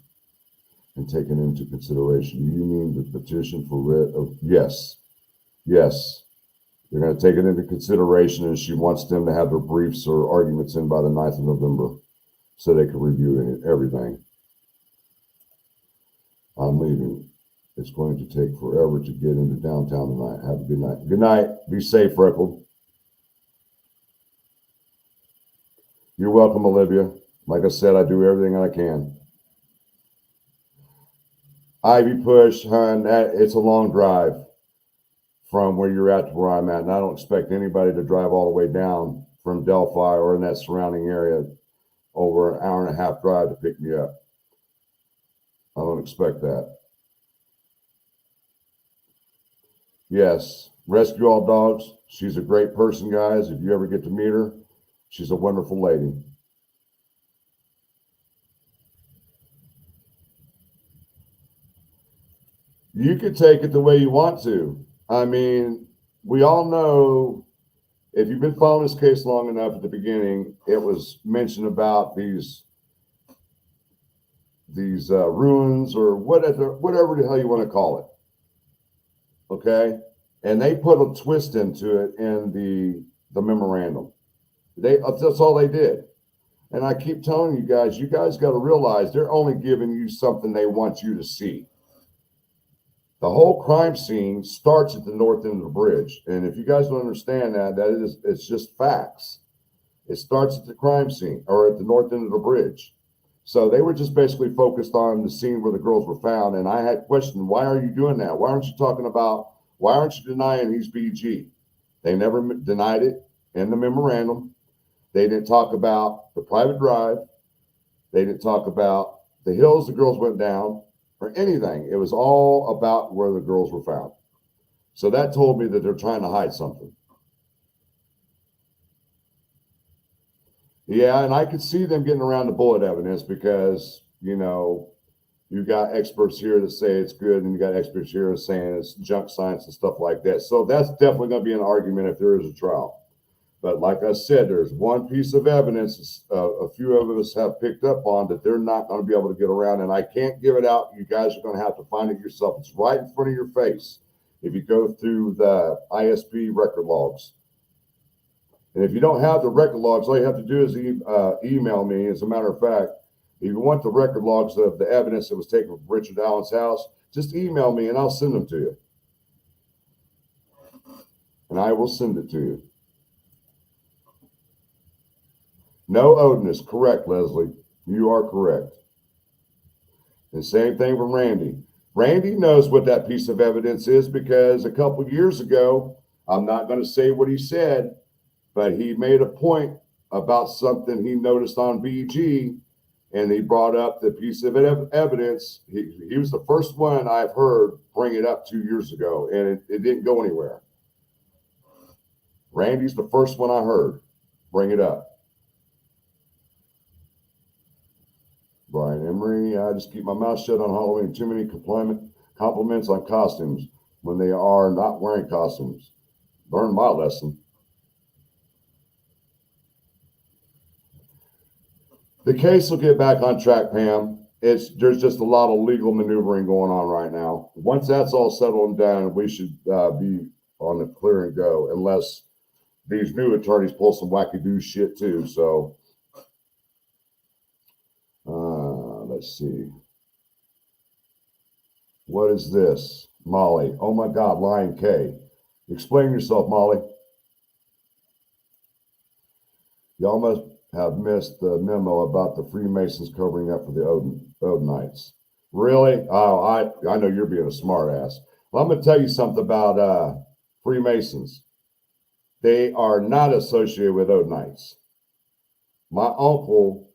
and taken into consideration? Do you mean the petition for writ of? Yes. Yes. They're going to take it into consideration, and she wants them to have their briefs or arguments in by the 9th of November so they can review everything. I'm leaving. It's going to take forever to get into downtown tonight. Have a good night. Good night. Be safe, Freckled. You're welcome, Olivia. Like I said, I do everything I can. Ivy Push, hon, it's a long drive from where you're at to where I'm at, and I don't expect anybody to drive all the way down from Delphi or in that surrounding area over an hour and a half drive to pick me up. I don't expect that. Yes, rescue all dogs. She's a great person, guys. If you ever get to meet her, she's a wonderful lady. You can take it the way you want to. I mean, we all know, if you've been following this case long enough, at the beginning, it was mentioned about these ruins, or whatever the hell you want to call it. Okay, and they put a twist into it in the memorandum. That's all they did. And I keep telling you guys got to realize they're only giving you something they want you to see. The whole crime scene starts at the north end of the bridge. And if you guys don't understand it's just facts. It starts at the crime scene, or at the north end of the bridge. So they were just basically focused on the scene where the girls were found. And I had questioned, why are you doing that? Why aren't you denying he's BG? They never denied it in the memorandum. They didn't talk about the private drive. They didn't talk about the hills the girls went down, or anything. It was all about where the girls were found. So that told me that they're trying to hide something. Yeah, and I could see them getting around the bullet evidence because, you got experts here that say it's good, and you got experts here saying it's junk science and stuff like that. So that's definitely going to be an argument if there is a trial. But like I said, there's one piece of evidence a few of us have picked up on that they're not going to be able to get around, and I can't give it out. You guys are going to have to find it yourself. It's right in front of your face if you go through the ISP record logs. And if you don't have the record logs, all you have to do is email me. As a matter of fact, if you want the record logs of the evidence that was taken from Richard Allen's house, just email me and I'll send them to you. And I will send it to you. No Odinist. Correct, Leslie. You are correct. And same thing from Randy. Randy knows what that piece of evidence is because a couple years ago, I'm not going to say what he said, but he made a point about something he noticed on BG, and he brought up the piece of evidence. He was the first one I've heard bring it up 2 years ago, and it didn't go anywhere. Randy's the first one I heard bring it up. Brian Emery, I just keep my mouth shut on Halloween. Too many compliments on costumes when they are not wearing costumes. Learn my lesson. The case will get back on track, Pam. There's just a lot of legal maneuvering going on right now. Once that's all settled and done, we should be on the clear and go, unless these new attorneys pull some wacky-doo shit too. So let's see. What is this? Molly. Oh my God, Lion K. Explain yourself, Molly. Y'all must have missed the memo about the Freemasons covering up for the Odinites. Really? Oh, I know you're being a smart ass. Well, I'm going to tell you something about Freemasons. They are not associated with Odinites. My uncle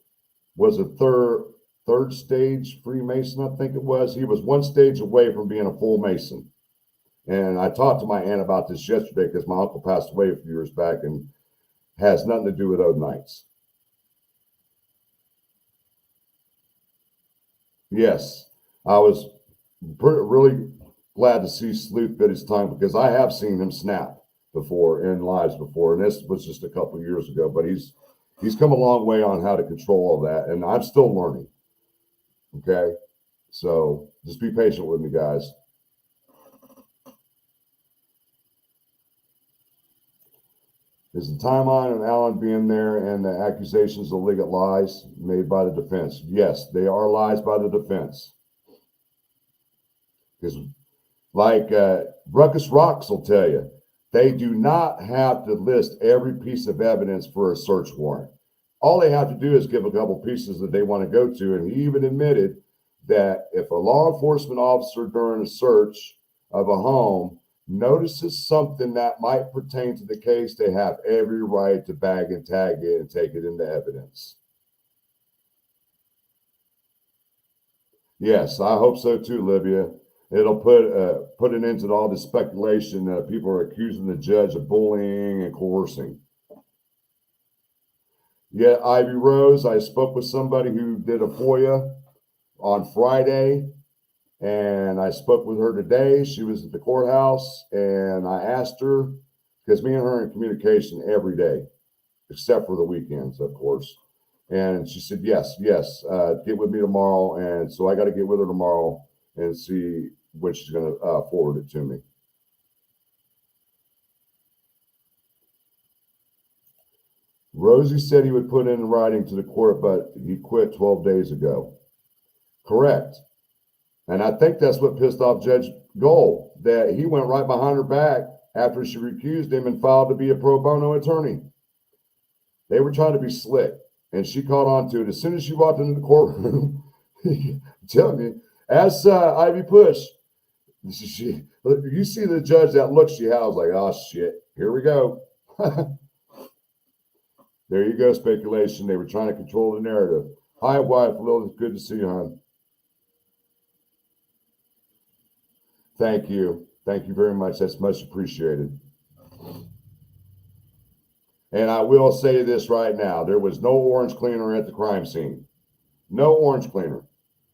was a third stage Freemason, I think it was. He was one stage away from being a full Mason. And I talked to my aunt about this yesterday because my uncle passed away a few years back and has nothing to do with Odinites. Yes, I was really glad to see Sleuth bit his tongue because I have seen him snap before in lives before, and this was just a couple of years ago. But he's come a long way on how to control all that, and I'm still learning. Okay, so just be patient with me, guys. Is the timeline of Allen being there and the accusations of legal lies made by the defense? Yes, they are lies by the defense. Because, like Ruckus Rocks will tell you, they do not have to list every piece of evidence for a search warrant. All they have to do is give a couple pieces that they want to go to. And he even admitted that if a law enforcement officer during a search of a home notices something that might pertain to the case, they have every right to bag and tag it and take it into evidence. Yes, I hope so too, Libya. It'll put an end to all this speculation that people are accusing the judge of bullying and coercing. Yeah, Ivy Rose, I spoke with somebody who did a FOIA on Friday, and I spoke with her today. She was at the courthouse, and I asked her, because me and her are in communication every day, except for the weekends, of course. And she said, yes, get with me tomorrow. And so I got to get with her tomorrow and see when she's going to forward it to me. Rosie said he would put in writing to the court, but he quit 12 days ago. Correct. And I think that's what pissed off Judge Gold, that he went right behind her back after she recused him and filed to be a pro bono attorney. They were trying to be slick, and she caught on to it. As soon as she walked into the courtroom, I'm telling you, as Ivy Push, you see the judge, that look she had, I was like, oh, shit, here we go. There you go, speculation. They were trying to control the narrative. Hi, wife, Lil, good to see you, hon. Thank you. Thank you very much. That's much appreciated. And I will say this right now. There was no orange cleaner at the crime scene. No orange cleaner,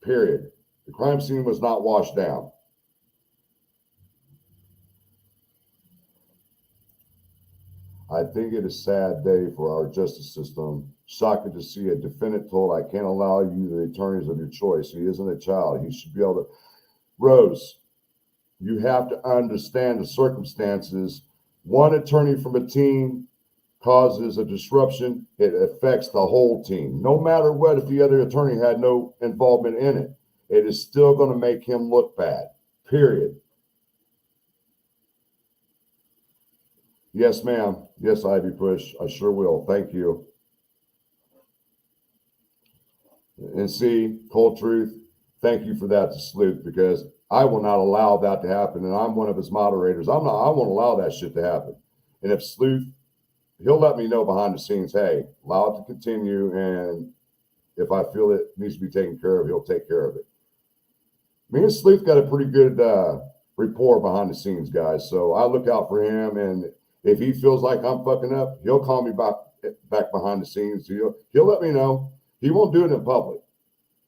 period. The crime scene was not washed down. I think it is a sad day for our justice system. Shocking to see a defendant told, I can't allow you the attorneys of your choice. He isn't a child. He should be able to. Rose, you have to understand the circumstances. One attorney from a team causes a disruption. It affects the whole team. No matter what, if the other attorney had no involvement in it, it is still going to make him look bad, period. Yes, ma'am. Yes, Ivy Push. I sure will. Thank you. And see, Cold Truth, thank you for that to Sleuth, because I will not allow that to happen. And I'm one of his moderators. I won't allow that shit to happen. And if Sleuth, he'll let me know behind the scenes, hey, allow it to continue. And if I feel it needs to be taken care of, he'll take care of it. Me and Sleuth got a pretty good rapport behind the scenes, guys. So I look out for him. And if he feels like I'm fucking up, he'll call me back behind the scenes. He'll let me know. He won't do it in public,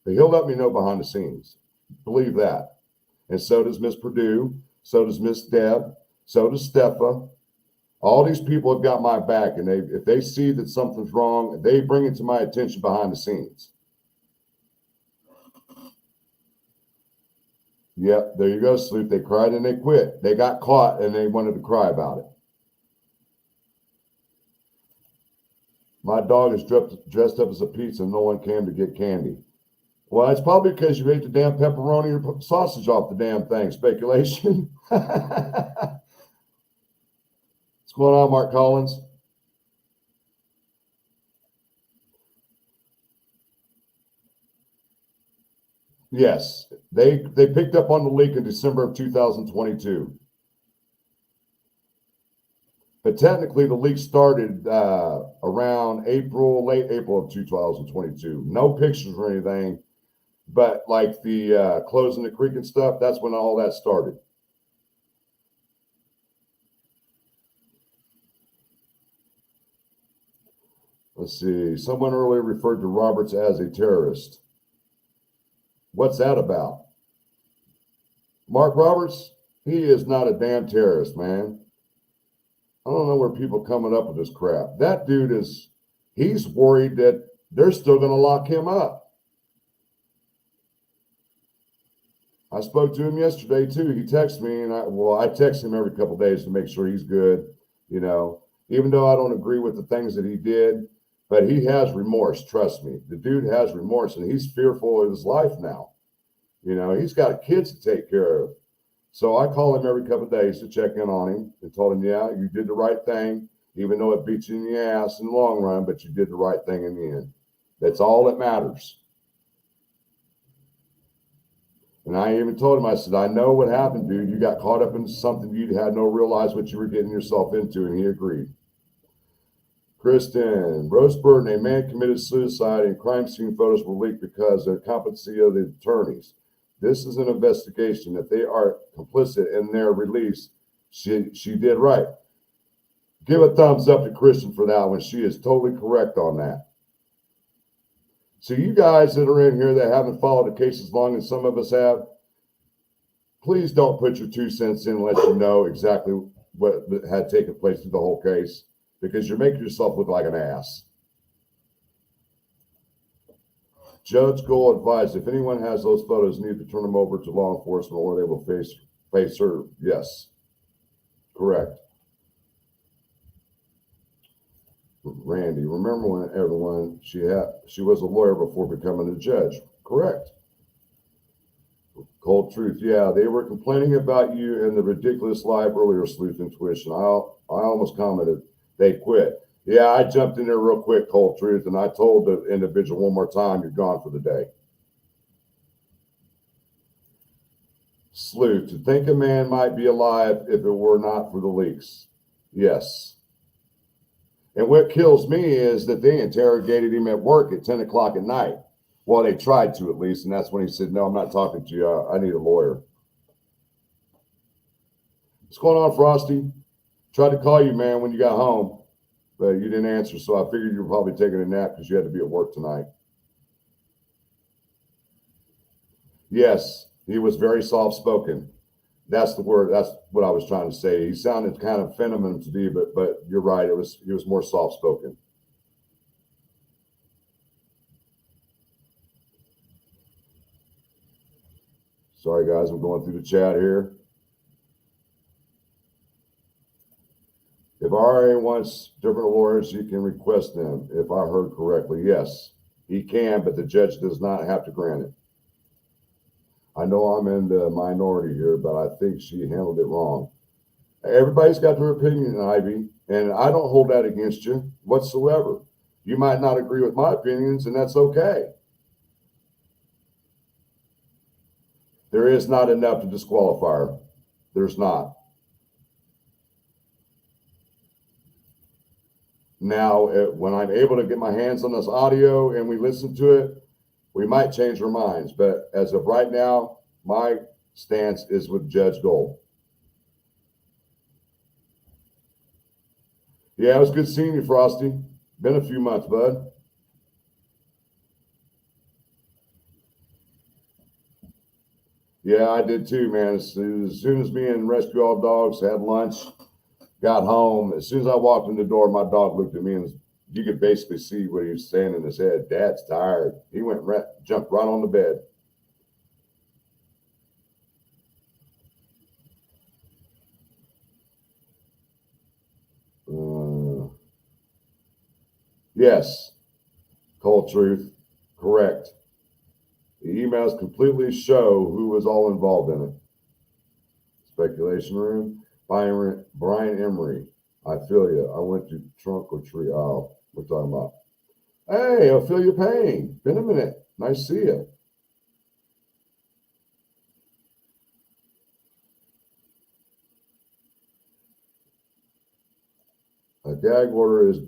but he'll let me know behind the scenes. Believe that. And so does Miss Purdue. So does Miss Deb. So does Steffa. All these people have got my back, and if they see that something's wrong, they bring it to my attention behind the scenes. Yep, there you go, Sleep. They cried and they quit. They got caught and they wanted to cry about it. My dog is dressed up as a pizza and no one came to get candy. Well, it's probably because you ate the damn pepperoni or sausage off the damn thing. Speculation. What's going on, Mark Collins? Yes, they picked up on the leak in December of 2022. But technically, the leak started around late April of 2022. No pictures or anything, but like the closing the creek and stuff, that's when all that started. Let's see. Someone earlier referred to Roberts as a terrorist. What's that about? Mark Roberts, he is not a damn terrorist, man. I don't know where people are coming up with this crap. That dude he's worried that they're still going to lock him up. I spoke to him yesterday too. He texted me, and I text him every couple of days to make sure he's good, even though I don't agree with the things that he did, but he has remorse. Trust me. The dude has remorse, and he's fearful of his life now. He's got kids to take care of. So I call him every couple of days to check in on him and told him, yeah, you did the right thing, even though it beats you in the ass in the long run, but you did the right thing in the end. That's all that matters. And I even told him, I said, I know what happened, dude. You got caught up in something you had no realize what you were getting yourself into, and he agreed. Kristen, Rose Burton, a man committed suicide and crime scene photos were leaked because of the competency of the attorneys. This is an investigation. If they are complicit in their release, she did right. Give a thumbs up to Christian for that one. She is totally correct on that. So you guys that are in here that haven't followed the case as long as some of us have, please don't put your 2 cents in unless you know exactly what had taken place through the whole case, because you're making yourself look like an ass. Judge Gold advised if anyone has those photos, need to turn them over to law enforcement or they will face her. Yes, correct. Randy, remember when everyone she was a lawyer before becoming a judge? Correct. Cold truth, yeah, they were complaining about you and the ridiculous live earlier, Sleuth Intuition. I almost commented they quit. Yeah, I jumped in there real quick, Cold Truth, and I told the individual one more time, you're gone for the day. Sleuth, to think a man might be alive if it were not for the leaks. Yes. And what kills me is that they interrogated him at work at 10 o'clock at night. Well, they tried to at least, and that's when he said, no, I'm not talking to you. I need a lawyer. What's going on, Frosty? Tried to call you, man, when you got home, but you didn't answer, so I figured you were probably taking a nap because you had to be at work tonight. Yes, he was very soft-spoken. That's the word. That's what I was trying to say. He sounded kind of feminine to me, but you're right. He was more soft-spoken. Sorry, guys. I'm going through the chat here. If RA wants different lawyers, he can request them. If I heard correctly, yes, he can, but the judge does not have to grant it. I know I'm in the minority here, but I think she handled it wrong. Everybody's got their opinion, Ivy, and I don't hold that against you whatsoever. You might not agree with my opinions, and that's okay. There is not enough to disqualify her. There's not. Now, when I'm able to get my hands on this audio and we listen to it, we might change our minds. But as of right now, my stance is with Judge Gold. Yeah, it was good seeing you, Frosty. Been a few months, bud. Yeah, I did too, man. As soon as me and Rescue All Dogs had lunch, got home, as soon as I walked in the door, my dog looked at me and you could basically see what he was saying in his head. Dad's tired. He jumped right on the bed. Yes. Cold truth. Correct. The emails completely show who was all involved in it. Speculation room. Brian Emery. I feel you. I went to trunk or tree. Oh, we're talking about. Hey, I feel your pain. Been a minute. Nice to see you. A gag order is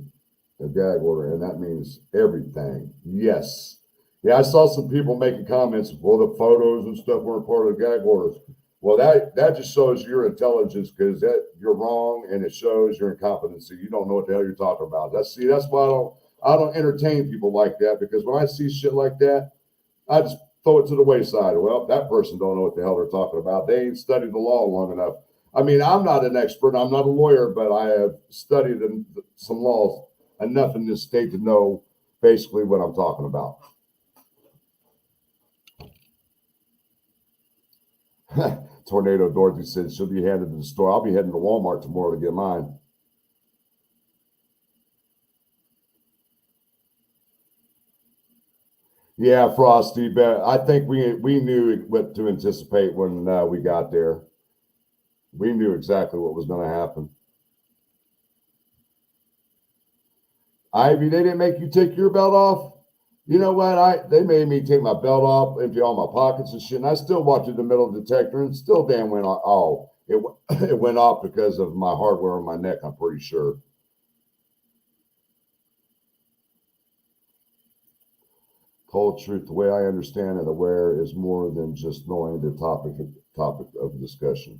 a gag order, and that means everything. Yes. Yeah, I saw some people making comments. Well, the photos and stuff weren't part of the gag orders. Well, that just shows your intelligence, because that you're wrong, and it shows your incompetency. You don't know what the hell you're talking about. That's why I don't entertain people like that, because when I see shit like that, I just throw it to the wayside. Well, that person don't know what the hell they're talking about. They ain't studied the law long enough. I mean, I'm not an expert. I'm not a lawyer, but I have studied some laws enough in this state to know basically what I'm talking about. Tornado Dorothy said she'll be headed to the store. I'll be heading to Walmart tomorrow to get mine. Yeah, Frosty, but I think we knew what to anticipate when we got there. We knew exactly what was going to happen. Ivy, they didn't make you take your belt off? You know what? They made me take my belt off, empty all my pockets and shit, and I still walked through the metal detector and still damn went off. Oh, it went off because of my hardware on my neck, I'm pretty sure. Cold truth, the way I understand it, aware is more than just knowing the topic of discussion.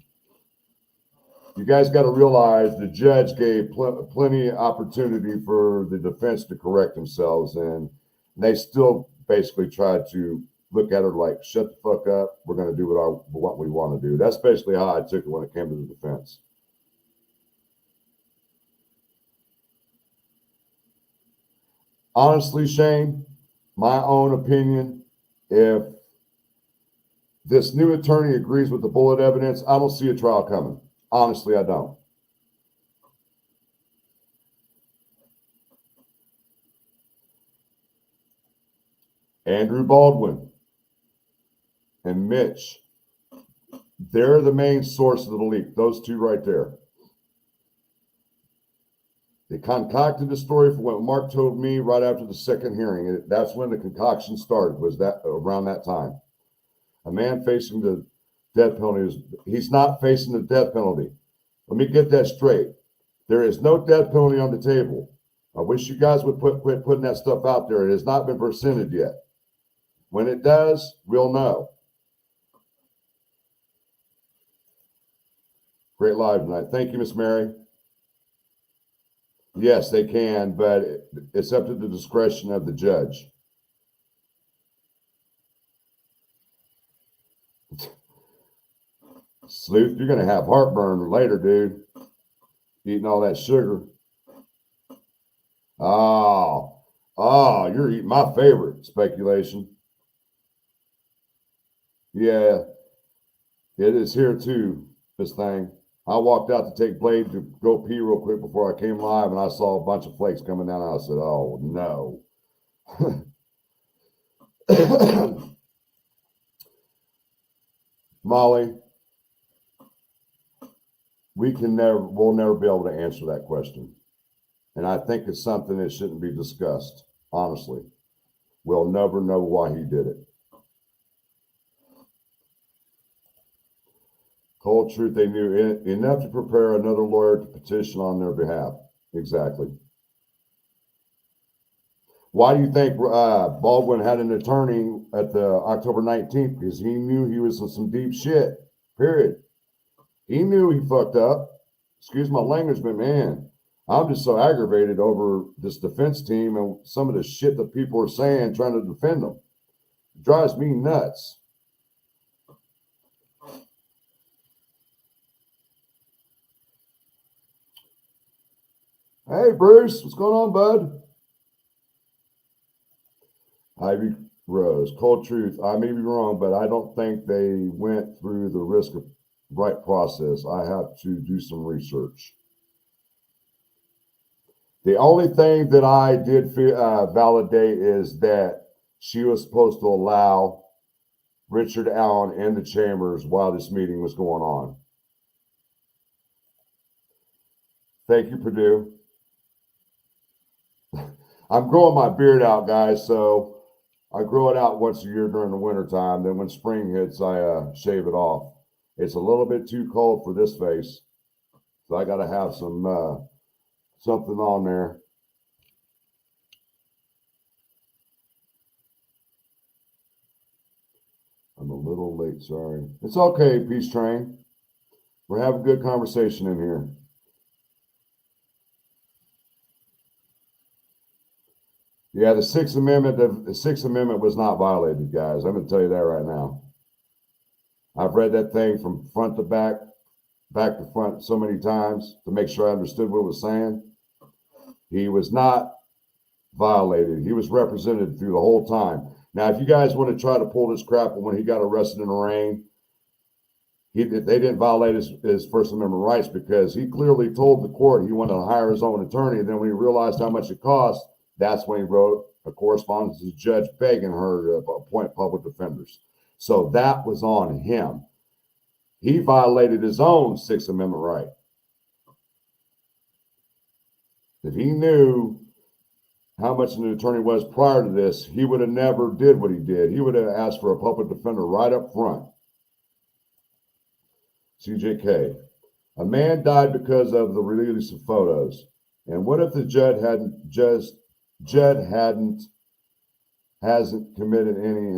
You guys got to realize the judge gave plenty of opportunity for the defense to correct themselves, and they still basically tried to look at her like, shut the fuck up, we're going to do what we want to do. That's basically how I took it when it came to the defense. Honestly, Shane, my own opinion, if this new attorney agrees with the bullet evidence, I don't see a trial coming. Honestly, I don't. Andrew Baldwin and Mitch, they're the main source of the leak. Those two right there. They concocted the story for what Mark told me right after the second hearing. That's when the concoction started, was that around that time. A man facing the death penalty, he's not facing the death penalty. Let me get that straight. There is no death penalty on the table. I wish you guys would quit putting that stuff out there. It has not been presented yet. When it does, we'll know. Great live tonight. Thank you, Miss Mary. Yes, they can, but it's up to the discretion of the judge. Sleuth, you're going to have heartburn later, dude. Eating all that sugar. Oh, you're eating my favorite, speculation. Yeah, it is here too, this thing. I walked out to take Blade to go pee real quick before I came live, and I saw a bunch of flakes coming down. I said, oh, no. Molly, we'll never be able to answer that question. And I think it's something that shouldn't be discussed, honestly. We'll never know why he did it. Cold truth, they knew enough to prepare another lawyer to petition on their behalf. Exactly. Why do you think Baldwin had an attorney at the October 19th? Because he knew he was in some deep shit, period. He knew he fucked up. Excuse my language, but man, I'm just so aggravated over this defense team and some of the shit that people are saying trying to defend them. It drives me nuts. Hey, Bruce, what's going on, bud? Ivy Rose, cold truth. I may be wrong, but I don't think they went through the risk of right process. I have to do some research. The only thing that I did validate is that she was supposed to allow Richard Allen in the chambers while this meeting was going on. Thank you, Purdue. I'm growing my beard out, guys, so I grow it out once a year during the winter time. Then when spring hits, I shave it off. It's a little bit too cold for this face, so I got to have some something on there. I'm a little late, sorry. It's okay, Peace Train. We're having a good conversation in here. Yeah, the Sixth Amendment was not violated, guys. I'm going to tell you that right now. I've read that thing from front to back to front so many times to make sure I understood what it was saying. He was not violated. He was represented through the whole time. Now, if you guys want to try to pull this crap when he got arrested in the rain, they didn't violate his First Amendment rights because he clearly told the court he wanted to hire his own attorney. And then when he realized how much it cost, that's when he wrote a correspondence to the judge begging her to appoint public defenders. So that was on him. He violated his own Sixth Amendment right. If he knew how much an attorney was prior to this, he would have never did what he did. He would have asked for a public defender right up front. CJK. A man died because of the release of photos. And what if the Judd hadn't hasn't committed any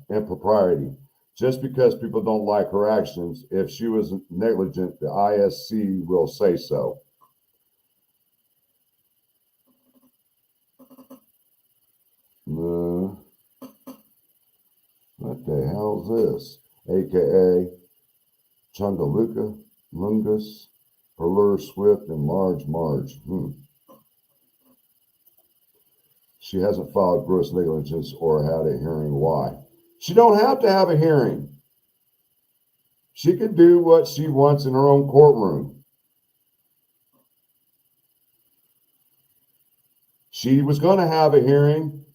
impropriety. Just because people don't like her actions, if she was negligent, the ISC will say so. What the hell's this? AKA Chungaluka, Lungus, Perler Swift, and Large Marge. She hasn't filed gross negligence or had a hearing. Why? She don't have to have a hearing. She can do what she wants in her own courtroom. She was going to have a hearing.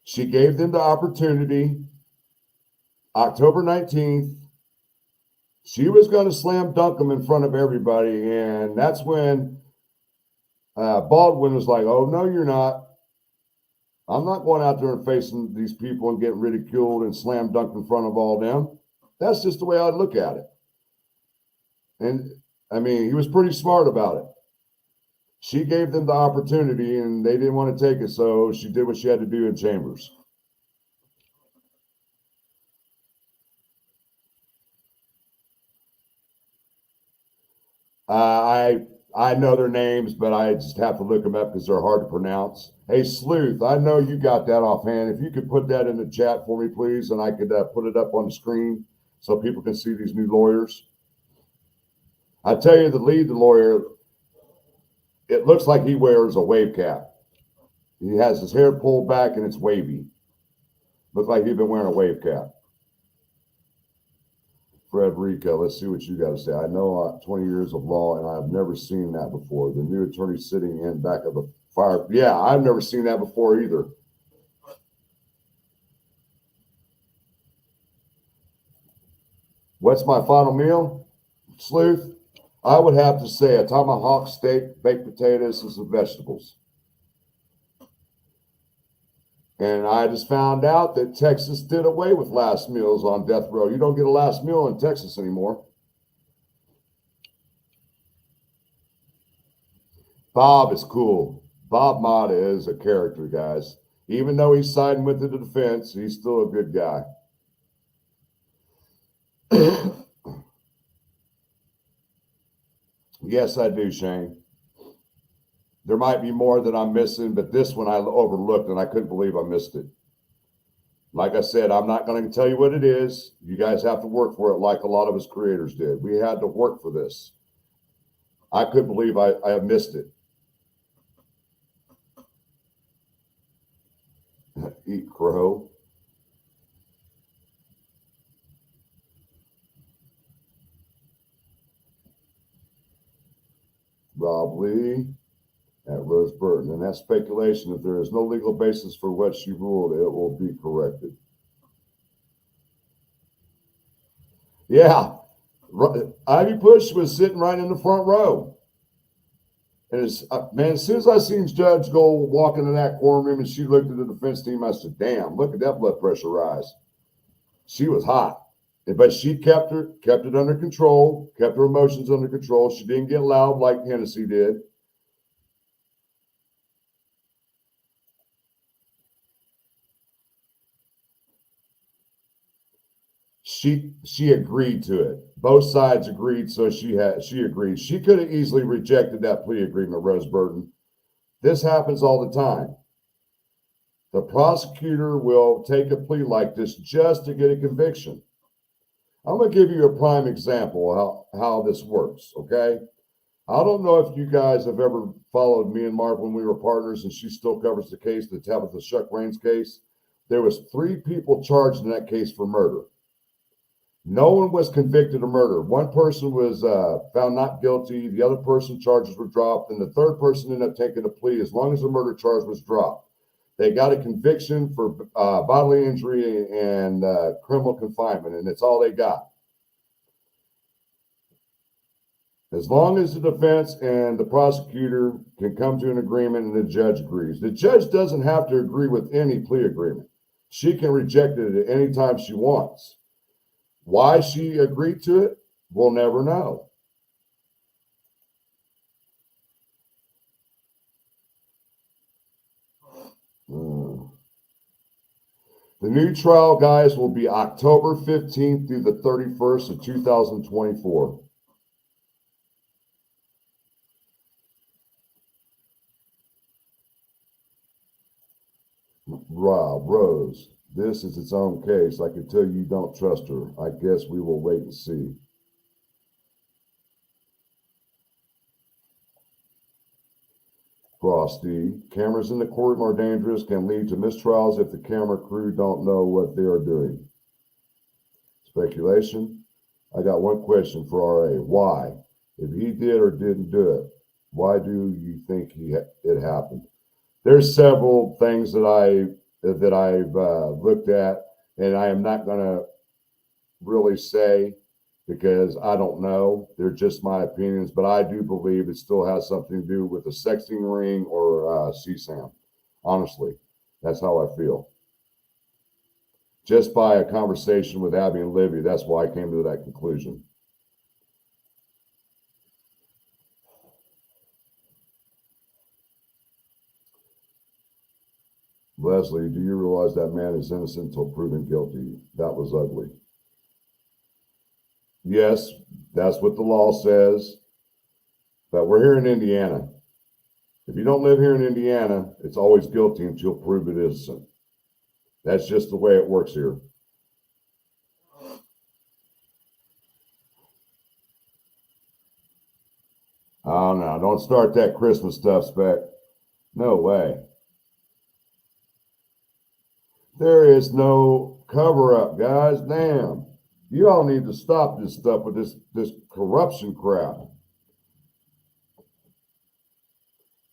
She gave them the opportunity. October 19th, she was going to slam dunk them in front of everybody. And that's when Baldwin was like, oh, no, you're not. I'm not going out there and facing these people and getting ridiculed and slam dunked in front of all them. That's just the way I'd look at it. And I mean, he was pretty smart about it. She gave them the opportunity and they didn't want to take it. So she did what she had to do in chambers. I know their names, but I just have to look them up because they're hard to pronounce. Hey, Sleuth, I know you got that offhand. If you could put that in the chat for me, please, and I could put it up on the screen so people can see these new lawyers. I tell you, the lead lawyer, it looks like he wears a wave cap. He has his hair pulled back and it's wavy. Looks like he'd been wearing a wave cap. Frederica, let's see what you got to say. I know 20 years of law, and I've never seen that before. The new attorney sitting in back of the fire. Yeah, I've never seen that before either. What's my final meal, Sleuth? I would have to say a tomahawk steak, baked potatoes, and some vegetables. And I just found out that Texas did away with last meals on death row. You don't get a last meal in Texas anymore. Bob is cool. Bob Mata is a character, guys. Even though he's siding with the defense, he's still a good guy. Yes, I do, Shane. There might be more that I'm missing, but this one I overlooked and I couldn't believe I missed it. Like I said, I'm not going to tell you what it is. You guys have to work for it like a lot of us creators did. We had to work for this. I couldn't believe I have missed it. Eat crow. Rob Lee at Rose Burton. And that's speculation. If there is no legal basis for what she ruled, it will be corrected. Yeah. Ivy Bush was sitting right in the front row. And man, as soon as I seen Judge go walk into that courtroom and she looked at the defense team, I said, damn, look at that blood pressure rise. She was hot. But she kept it under control, kept her emotions under control. She didn't get loud like Hennessy did. She agreed to it. Both sides agreed, so she agreed. She could have easily rejected that plea agreement, Rose Burton. This happens all the time. The prosecutor will take a plea like this just to get a conviction. I'm going to give you a prime example of how this works, okay? I don't know if you guys have ever followed me and Mark when we were partners, and she still covers the case, the Tabitha Shuck Raines case. There was 3 people charged in that case for murder. No one was convicted of murder. One person was found not guilty. The other person charges were dropped. And the third person ended up taking a plea as long as the murder charge was dropped. They got a conviction for bodily injury and criminal confinement, and it's all they got. As long as the defense and the prosecutor can come to an agreement and the judge agrees. The judge doesn't have to agree with any plea agreement. She can reject it at any time she wants. Why she agreed to it, we'll never know. The new trial, guys, will be October 15th through the 31st of 2024. Rob, Rose, this is its own case. I can tell you don't trust her. I guess we will wait and see. Frosty, cameras in the courtroom are dangerous, can lead to mistrials if the camera crew don't know what they are doing. Speculation. I got one question for RA. Why? If he did or didn't do it, why do you think it happened? There's several things that I've looked at, and I am not going to really say because I don't know. They're just my opinions, but I do believe it still has something to do with a sexting ring or CSAM. Honestly, that's how I feel. Just by a conversation with Abby and Livy, that's why I came to that conclusion. Leslie, do you realize that man is innocent until proven guilty? That was ugly. Yes, that's what the law says, but we're here in Indiana. If you don't live here in Indiana, it's always guilty until proven innocent. That's just the way it works here. Oh no, don't start that Christmas stuff, Spec. No way. There is no cover up, guys. Damn. You all need to stop this stuff with this corruption crap.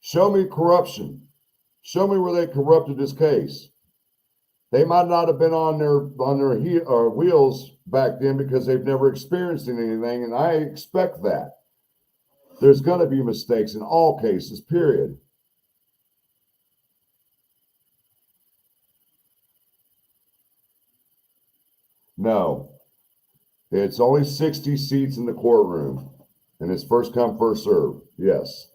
Show me corruption. Show me where they corrupted this case. They might not have been on their wheels back then because they've never experienced anything, and I expect that. There's going to be mistakes in all cases, period. No, it's only 60 seats in the courtroom, and it's first come, first serve. Yes.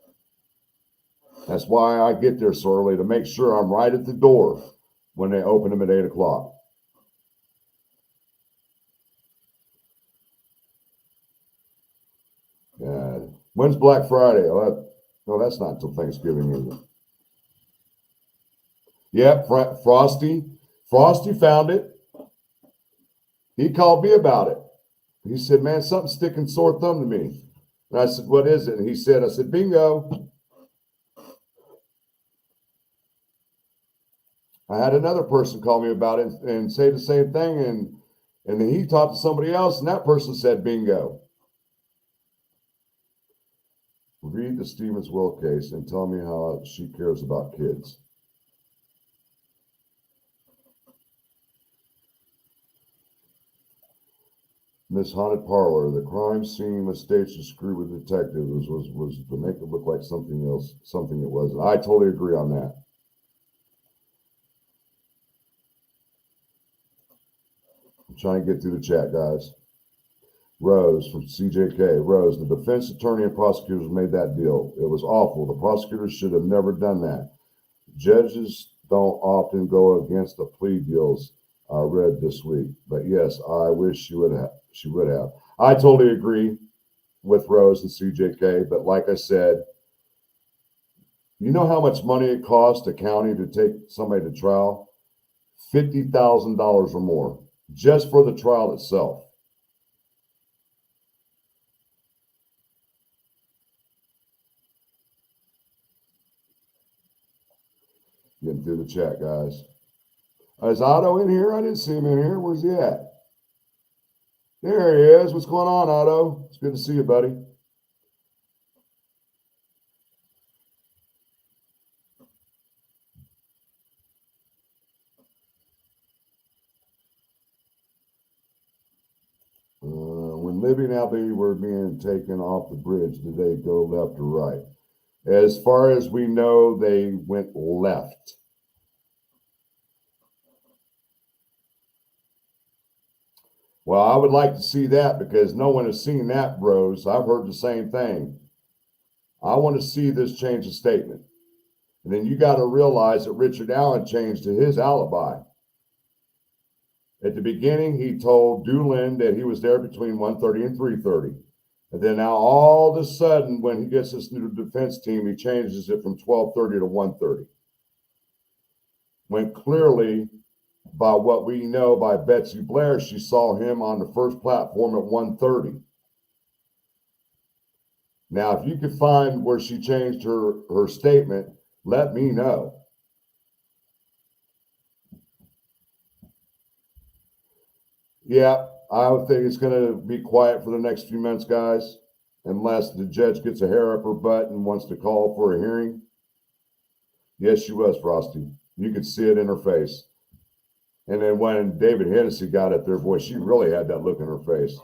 That's why I get there so early, to make sure I'm right at the door when they open them at 8 o'clock. When's Black Friday? Oh, no, that's not until Thanksgiving, is it? Yep, Frosty found it. He called me about it. He said, man, something's sticking sore thumb to me. And I said, what is it? And he said, I said, bingo. I had another person call me about it and say the same thing. And then he talked to somebody else, and that person said, bingo. Read the Stevens Will case and tell me how she cares about kids. Miss Haunted Parlor, the crime scene was staged to screw with detectives was to make it look like something else, something it wasn't. I totally agree on that. I'm trying to get through the chat, guys. Rose from CJK. Rose, the defense attorney and prosecutors made that deal. It was awful. The prosecutors should have never done that. Judges don't often go against the plea deals I read this week. But yes, I wish she would have. I totally agree with Rose and CJK. But like I said, you know how much money it costs a county to take somebody to trial? $50,000 or more just for the trial itself. Getting through the chat, guys. Is Otto in here? I didn't see him in here. Where's he at? There he is. What's going on, Otto? It's good to see you, buddy. When Libby and Albany were being taken off the bridge, did they go left or right? As far as we know, they went left. Well, I would like to see that because no one has seen that, bros. I've heard the same thing. I want to see this change of statement. And then you got to realize that Richard Allen changed his alibi. At the beginning, he told Doolin that he was there between 1:30 and 3:30. And then now all of a sudden, when he gets this new defense team, he changes it from 12:30 to 1:30. When clearly, by what we know by Betsy Blair, she saw him on the first platform at 1:30. Now, if you could find where she changed her statement, let me know. Yeah, I would think it's going to be quiet for the next few months, guys, unless the judge gets a hair up her butt and wants to call for a hearing. Yes, she was, Frosty. You could see it in her face. And then when David Hennessy got up there, boy, she really had that look in her face.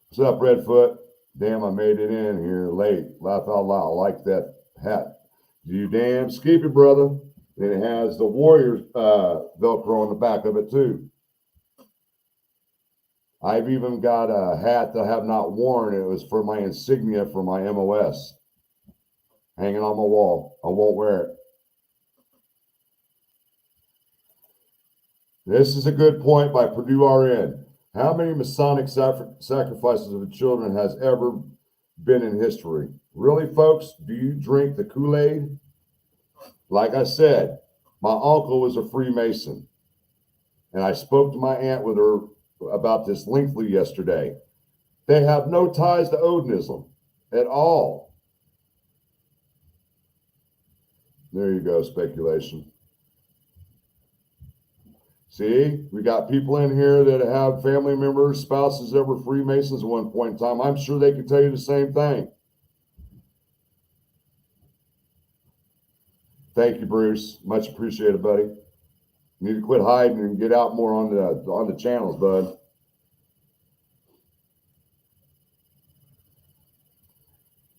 What's up, Redfoot? Damn, I made it in here late. Laugh out loud. I like that hat. You damn skeepy, brother. And it has the Warriors Velcro on the back of it, too. I've even got a hat that I have not worn. It was for my insignia for my MOS. Hanging on my wall. I won't wear it. This is a good point by Purdue RN. How many Masonic sacrifices of children has ever been in history? Really, folks? Do you drink the Kool-Aid? Like I said, my uncle was a Freemason. And I spoke to my aunt with her about this lengthily yesterday. They have no ties to Odinism at all. There you go, speculation. See, we got people in here that have family members, spouses that were Freemasons at one point in time. I'm sure they could tell you the same thing. Thank you, Bruce. Much appreciated, buddy. You need to quit hiding and get out more on the channels, bud.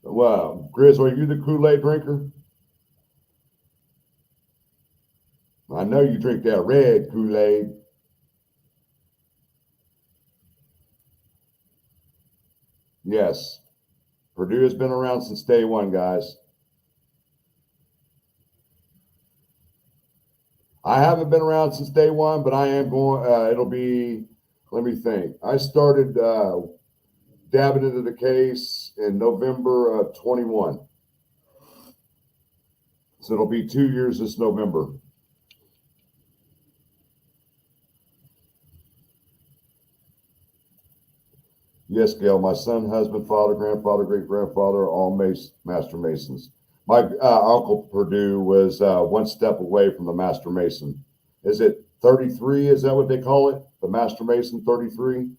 Well, Grizz, are you the Kool-Aid drinker? I know you drink that red Kool-Aid. Yes. Purdue has been around since day one, guys. I haven't been around since day one, but I am going, it'll be, let me think. I started dabbing into the case in November of 21. So it'll be 2 years this November. Yes, Gail, my son, husband, father, grandfather, great-grandfather are all Master Masons. My Uncle Purdue was one step away from the Master Mason. Is it 33? Is that what they call it? The Master Mason 33?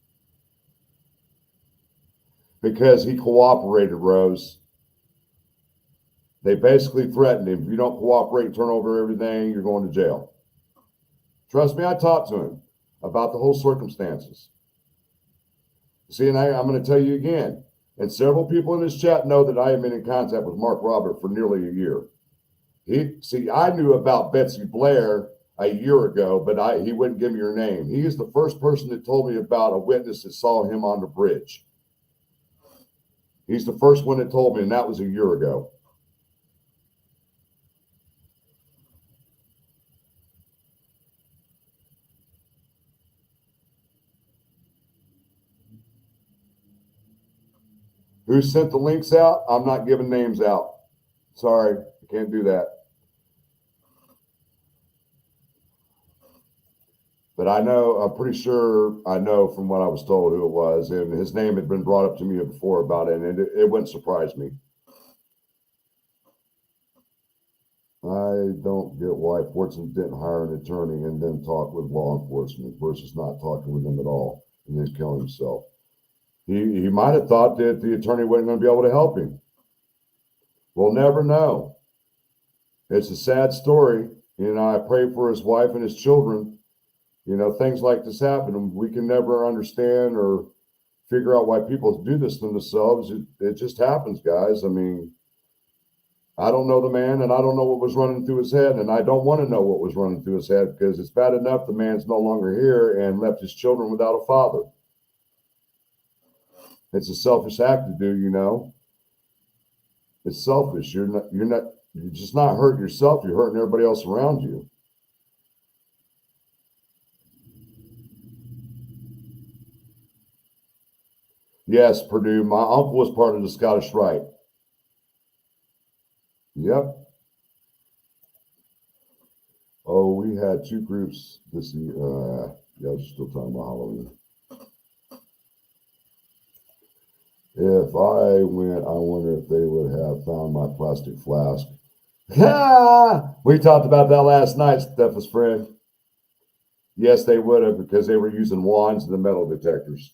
Because he cooperated, Rose. They basically threatened him. If you don't cooperate and turn over everything, you're going to jail. Trust me, I talked to him about the whole circumstances. See, and I'm going to tell you again, and several people in this chat know that I have been in contact with Mark Robert for nearly a year. I knew about Betsy Blair a year ago, but he wouldn't give me her name. He is the first person that told me about a witness that saw him on the bridge. He's the first one that told me, and that was a year ago. Who sent the links out? I'm not giving names out. Sorry, I can't do that. But I know, I'm pretty sure I know from what I was told who it was, and his name had been brought up to me before about it, and it wouldn't surprise me. I don't get why Fortson didn't hire an attorney and then talk with law enforcement versus not talking with them at all and then killing himself. He might have thought that the attorney wasn't going to be able to help him. We'll never know. It's a sad story. You know, I pray for his wife and his children. You know, things like this happen, and we can never understand or figure out why people do this to themselves. It just happens, guys. I mean, I don't know the man, and I don't know what was running through his head, and I don't want to know what was running through his head, because it's bad enough the man's no longer here and left his children without a father. It's a selfish act to do, you know. It's selfish. You're just not hurting yourself. You're hurting everybody else around you. Yes, Purdue. My uncle was part of the Scottish Rite. Yep. Oh, we had two groups this year. Yeah, I was still talking about Halloween. If I went, I wonder if they would have found my plastic flask. We talked about that last night, Steph's friend. Yes, they would have, because they were using wands and the metal detectors.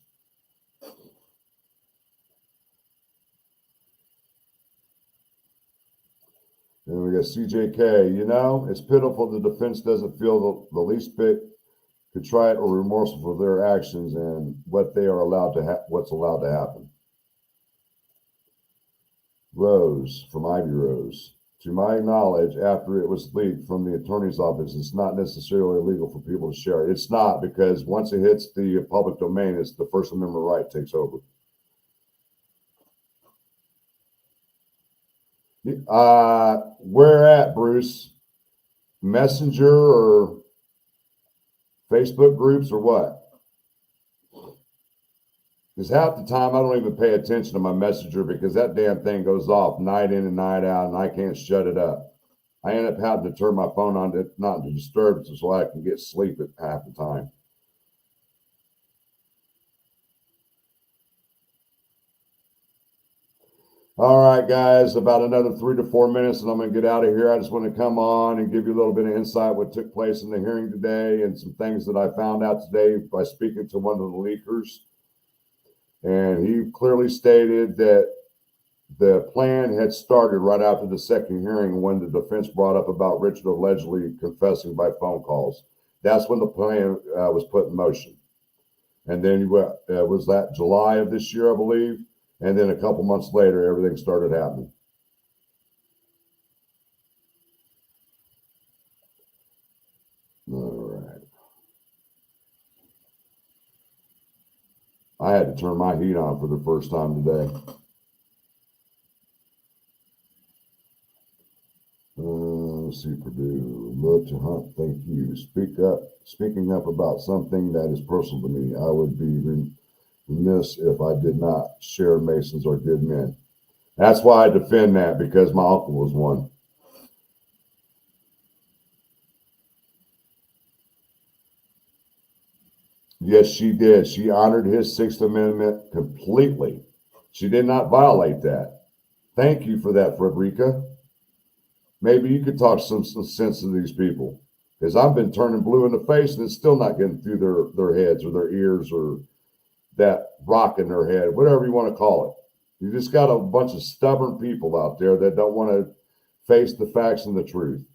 And we got CJK. You know, it's pitiful the defense doesn't feel the least bit contrite or remorseful for their actions and what they are allowed to what's allowed to happen. Rose from Ivy Rose. To my knowledge, after it was leaked from the attorney's office, it's not necessarily illegal for people to share. It's not, because once it hits the public domain, it's the First Amendment right takes over. Where at, Bruce? Messenger or Facebook groups or what? Because half the time I don't even pay attention to my Messenger, because that damn thing goes off night in and night out, and I can't shut it up. I end up having to turn my phone on to not to disturb, so I can get sleep at half the time. All right, guys, about another 3 to 4 minutes, and I'm going to get out of here. I just want to come on and give you a little bit of insight what took place in the hearing today and some things that I found out today by speaking to one of the leakers. And he clearly stated that the plan had started right after the second hearing, when the defense brought up about Richard allegedly confessing by phone calls. That's when the plan was put in motion. And then was that July of this year, I believe. And then a couple months later, everything started happening. All right. I had to turn my heat on for the first time today. Let's see, Purdue. Love to hunt. Thank you. Speaking up about something that is personal to me. I would be remiss if I did not share Masons are good men. That's why I defend that, because my uncle was one. Yes, she did. She honored his Sixth Amendment completely. She did not violate that. Thank you for that, Frederica. Maybe you could talk some sense to these people, because I've been turning blue in the face and it's still not getting through their heads or their ears or that rock in their head, whatever you want to call it. You just got a bunch of stubborn people out there that don't want to face the facts and the truth.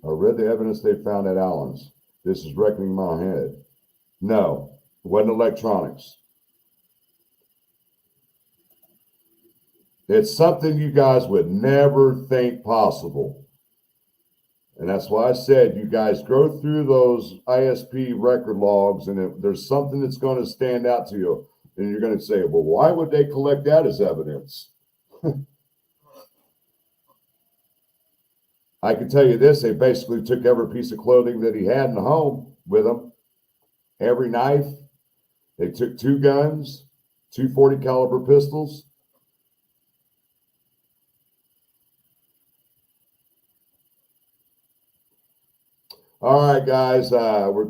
I read the evidence they found at Allen's. This is wrecking my head. No, it wasn't electronics. It's something you guys would never think possible. And that's why I said, you guys go through those ISP record logs, and if there's something that's going to stand out to you, and you're going to say, well, why would they collect that as evidence? I can tell you this, they basically took every piece of clothing that he had in the home with him, every knife. They took 2 guns, 2 .40 caliber pistols. All right, guys, we're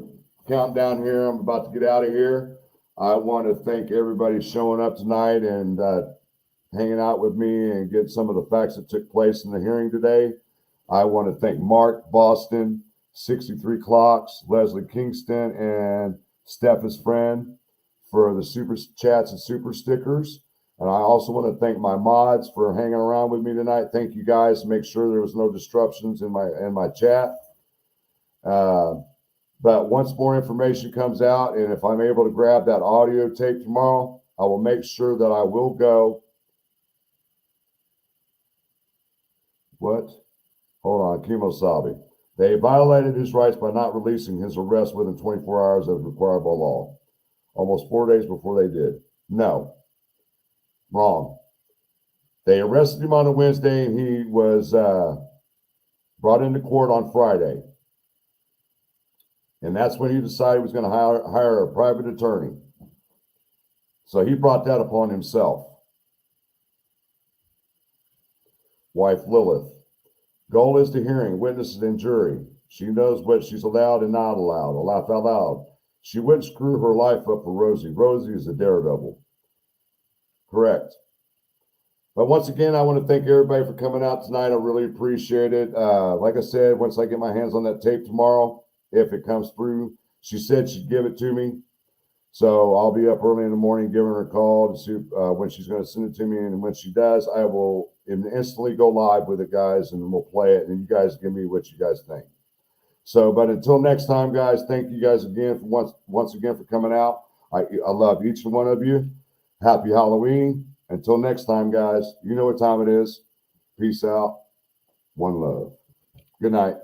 counting down here. I'm about to get out of here. I want to thank everybody showing up tonight and hanging out with me and get some of the facts that took place in the hearing today. I want to thank Mark Boston, 63 Clocks, Leslie Kingston, and Steph's friend for the super chats and super stickers. And I also want to thank my mods for hanging around with me tonight. Thank you, guys. Make sure there was no disruptions in my chat. But once more information comes out, and if I'm able to grab that audio tape tomorrow, I will make sure that I will go. What? Hold on, Kimosabe. They violated his rights by not releasing his arrest within 24 hours as required by law. Almost 4 days before they did. No. Wrong. They arrested him on a Wednesday, and he was brought into court on Friday. And that's when he decided he was going to hire a private attorney. So he brought that upon himself. Wife Lilith. Goal is the hearing, witnesses, and jury. She knows what she's allowed and not allowed. I'll laugh out loud. She wouldn't screw her life up for Rosie. Rosie is a daredevil. Correct. But once again, I want to thank everybody for coming out tonight. I really appreciate it. Like I said, once I get my hands on that tape tomorrow, if it comes through, she said she'd give it to me. So I'll be up early in the morning giving her a call to see when she's going to send it to me. And when she does, I will instantly go live with it, guys, and we'll play it. And you guys give me what you guys think. So, but until next time, guys, thank you guys again for once again for coming out. I love each and one of you. Happy Halloween. Until next time, guys, you know what time it is. Peace out. One love. Good night.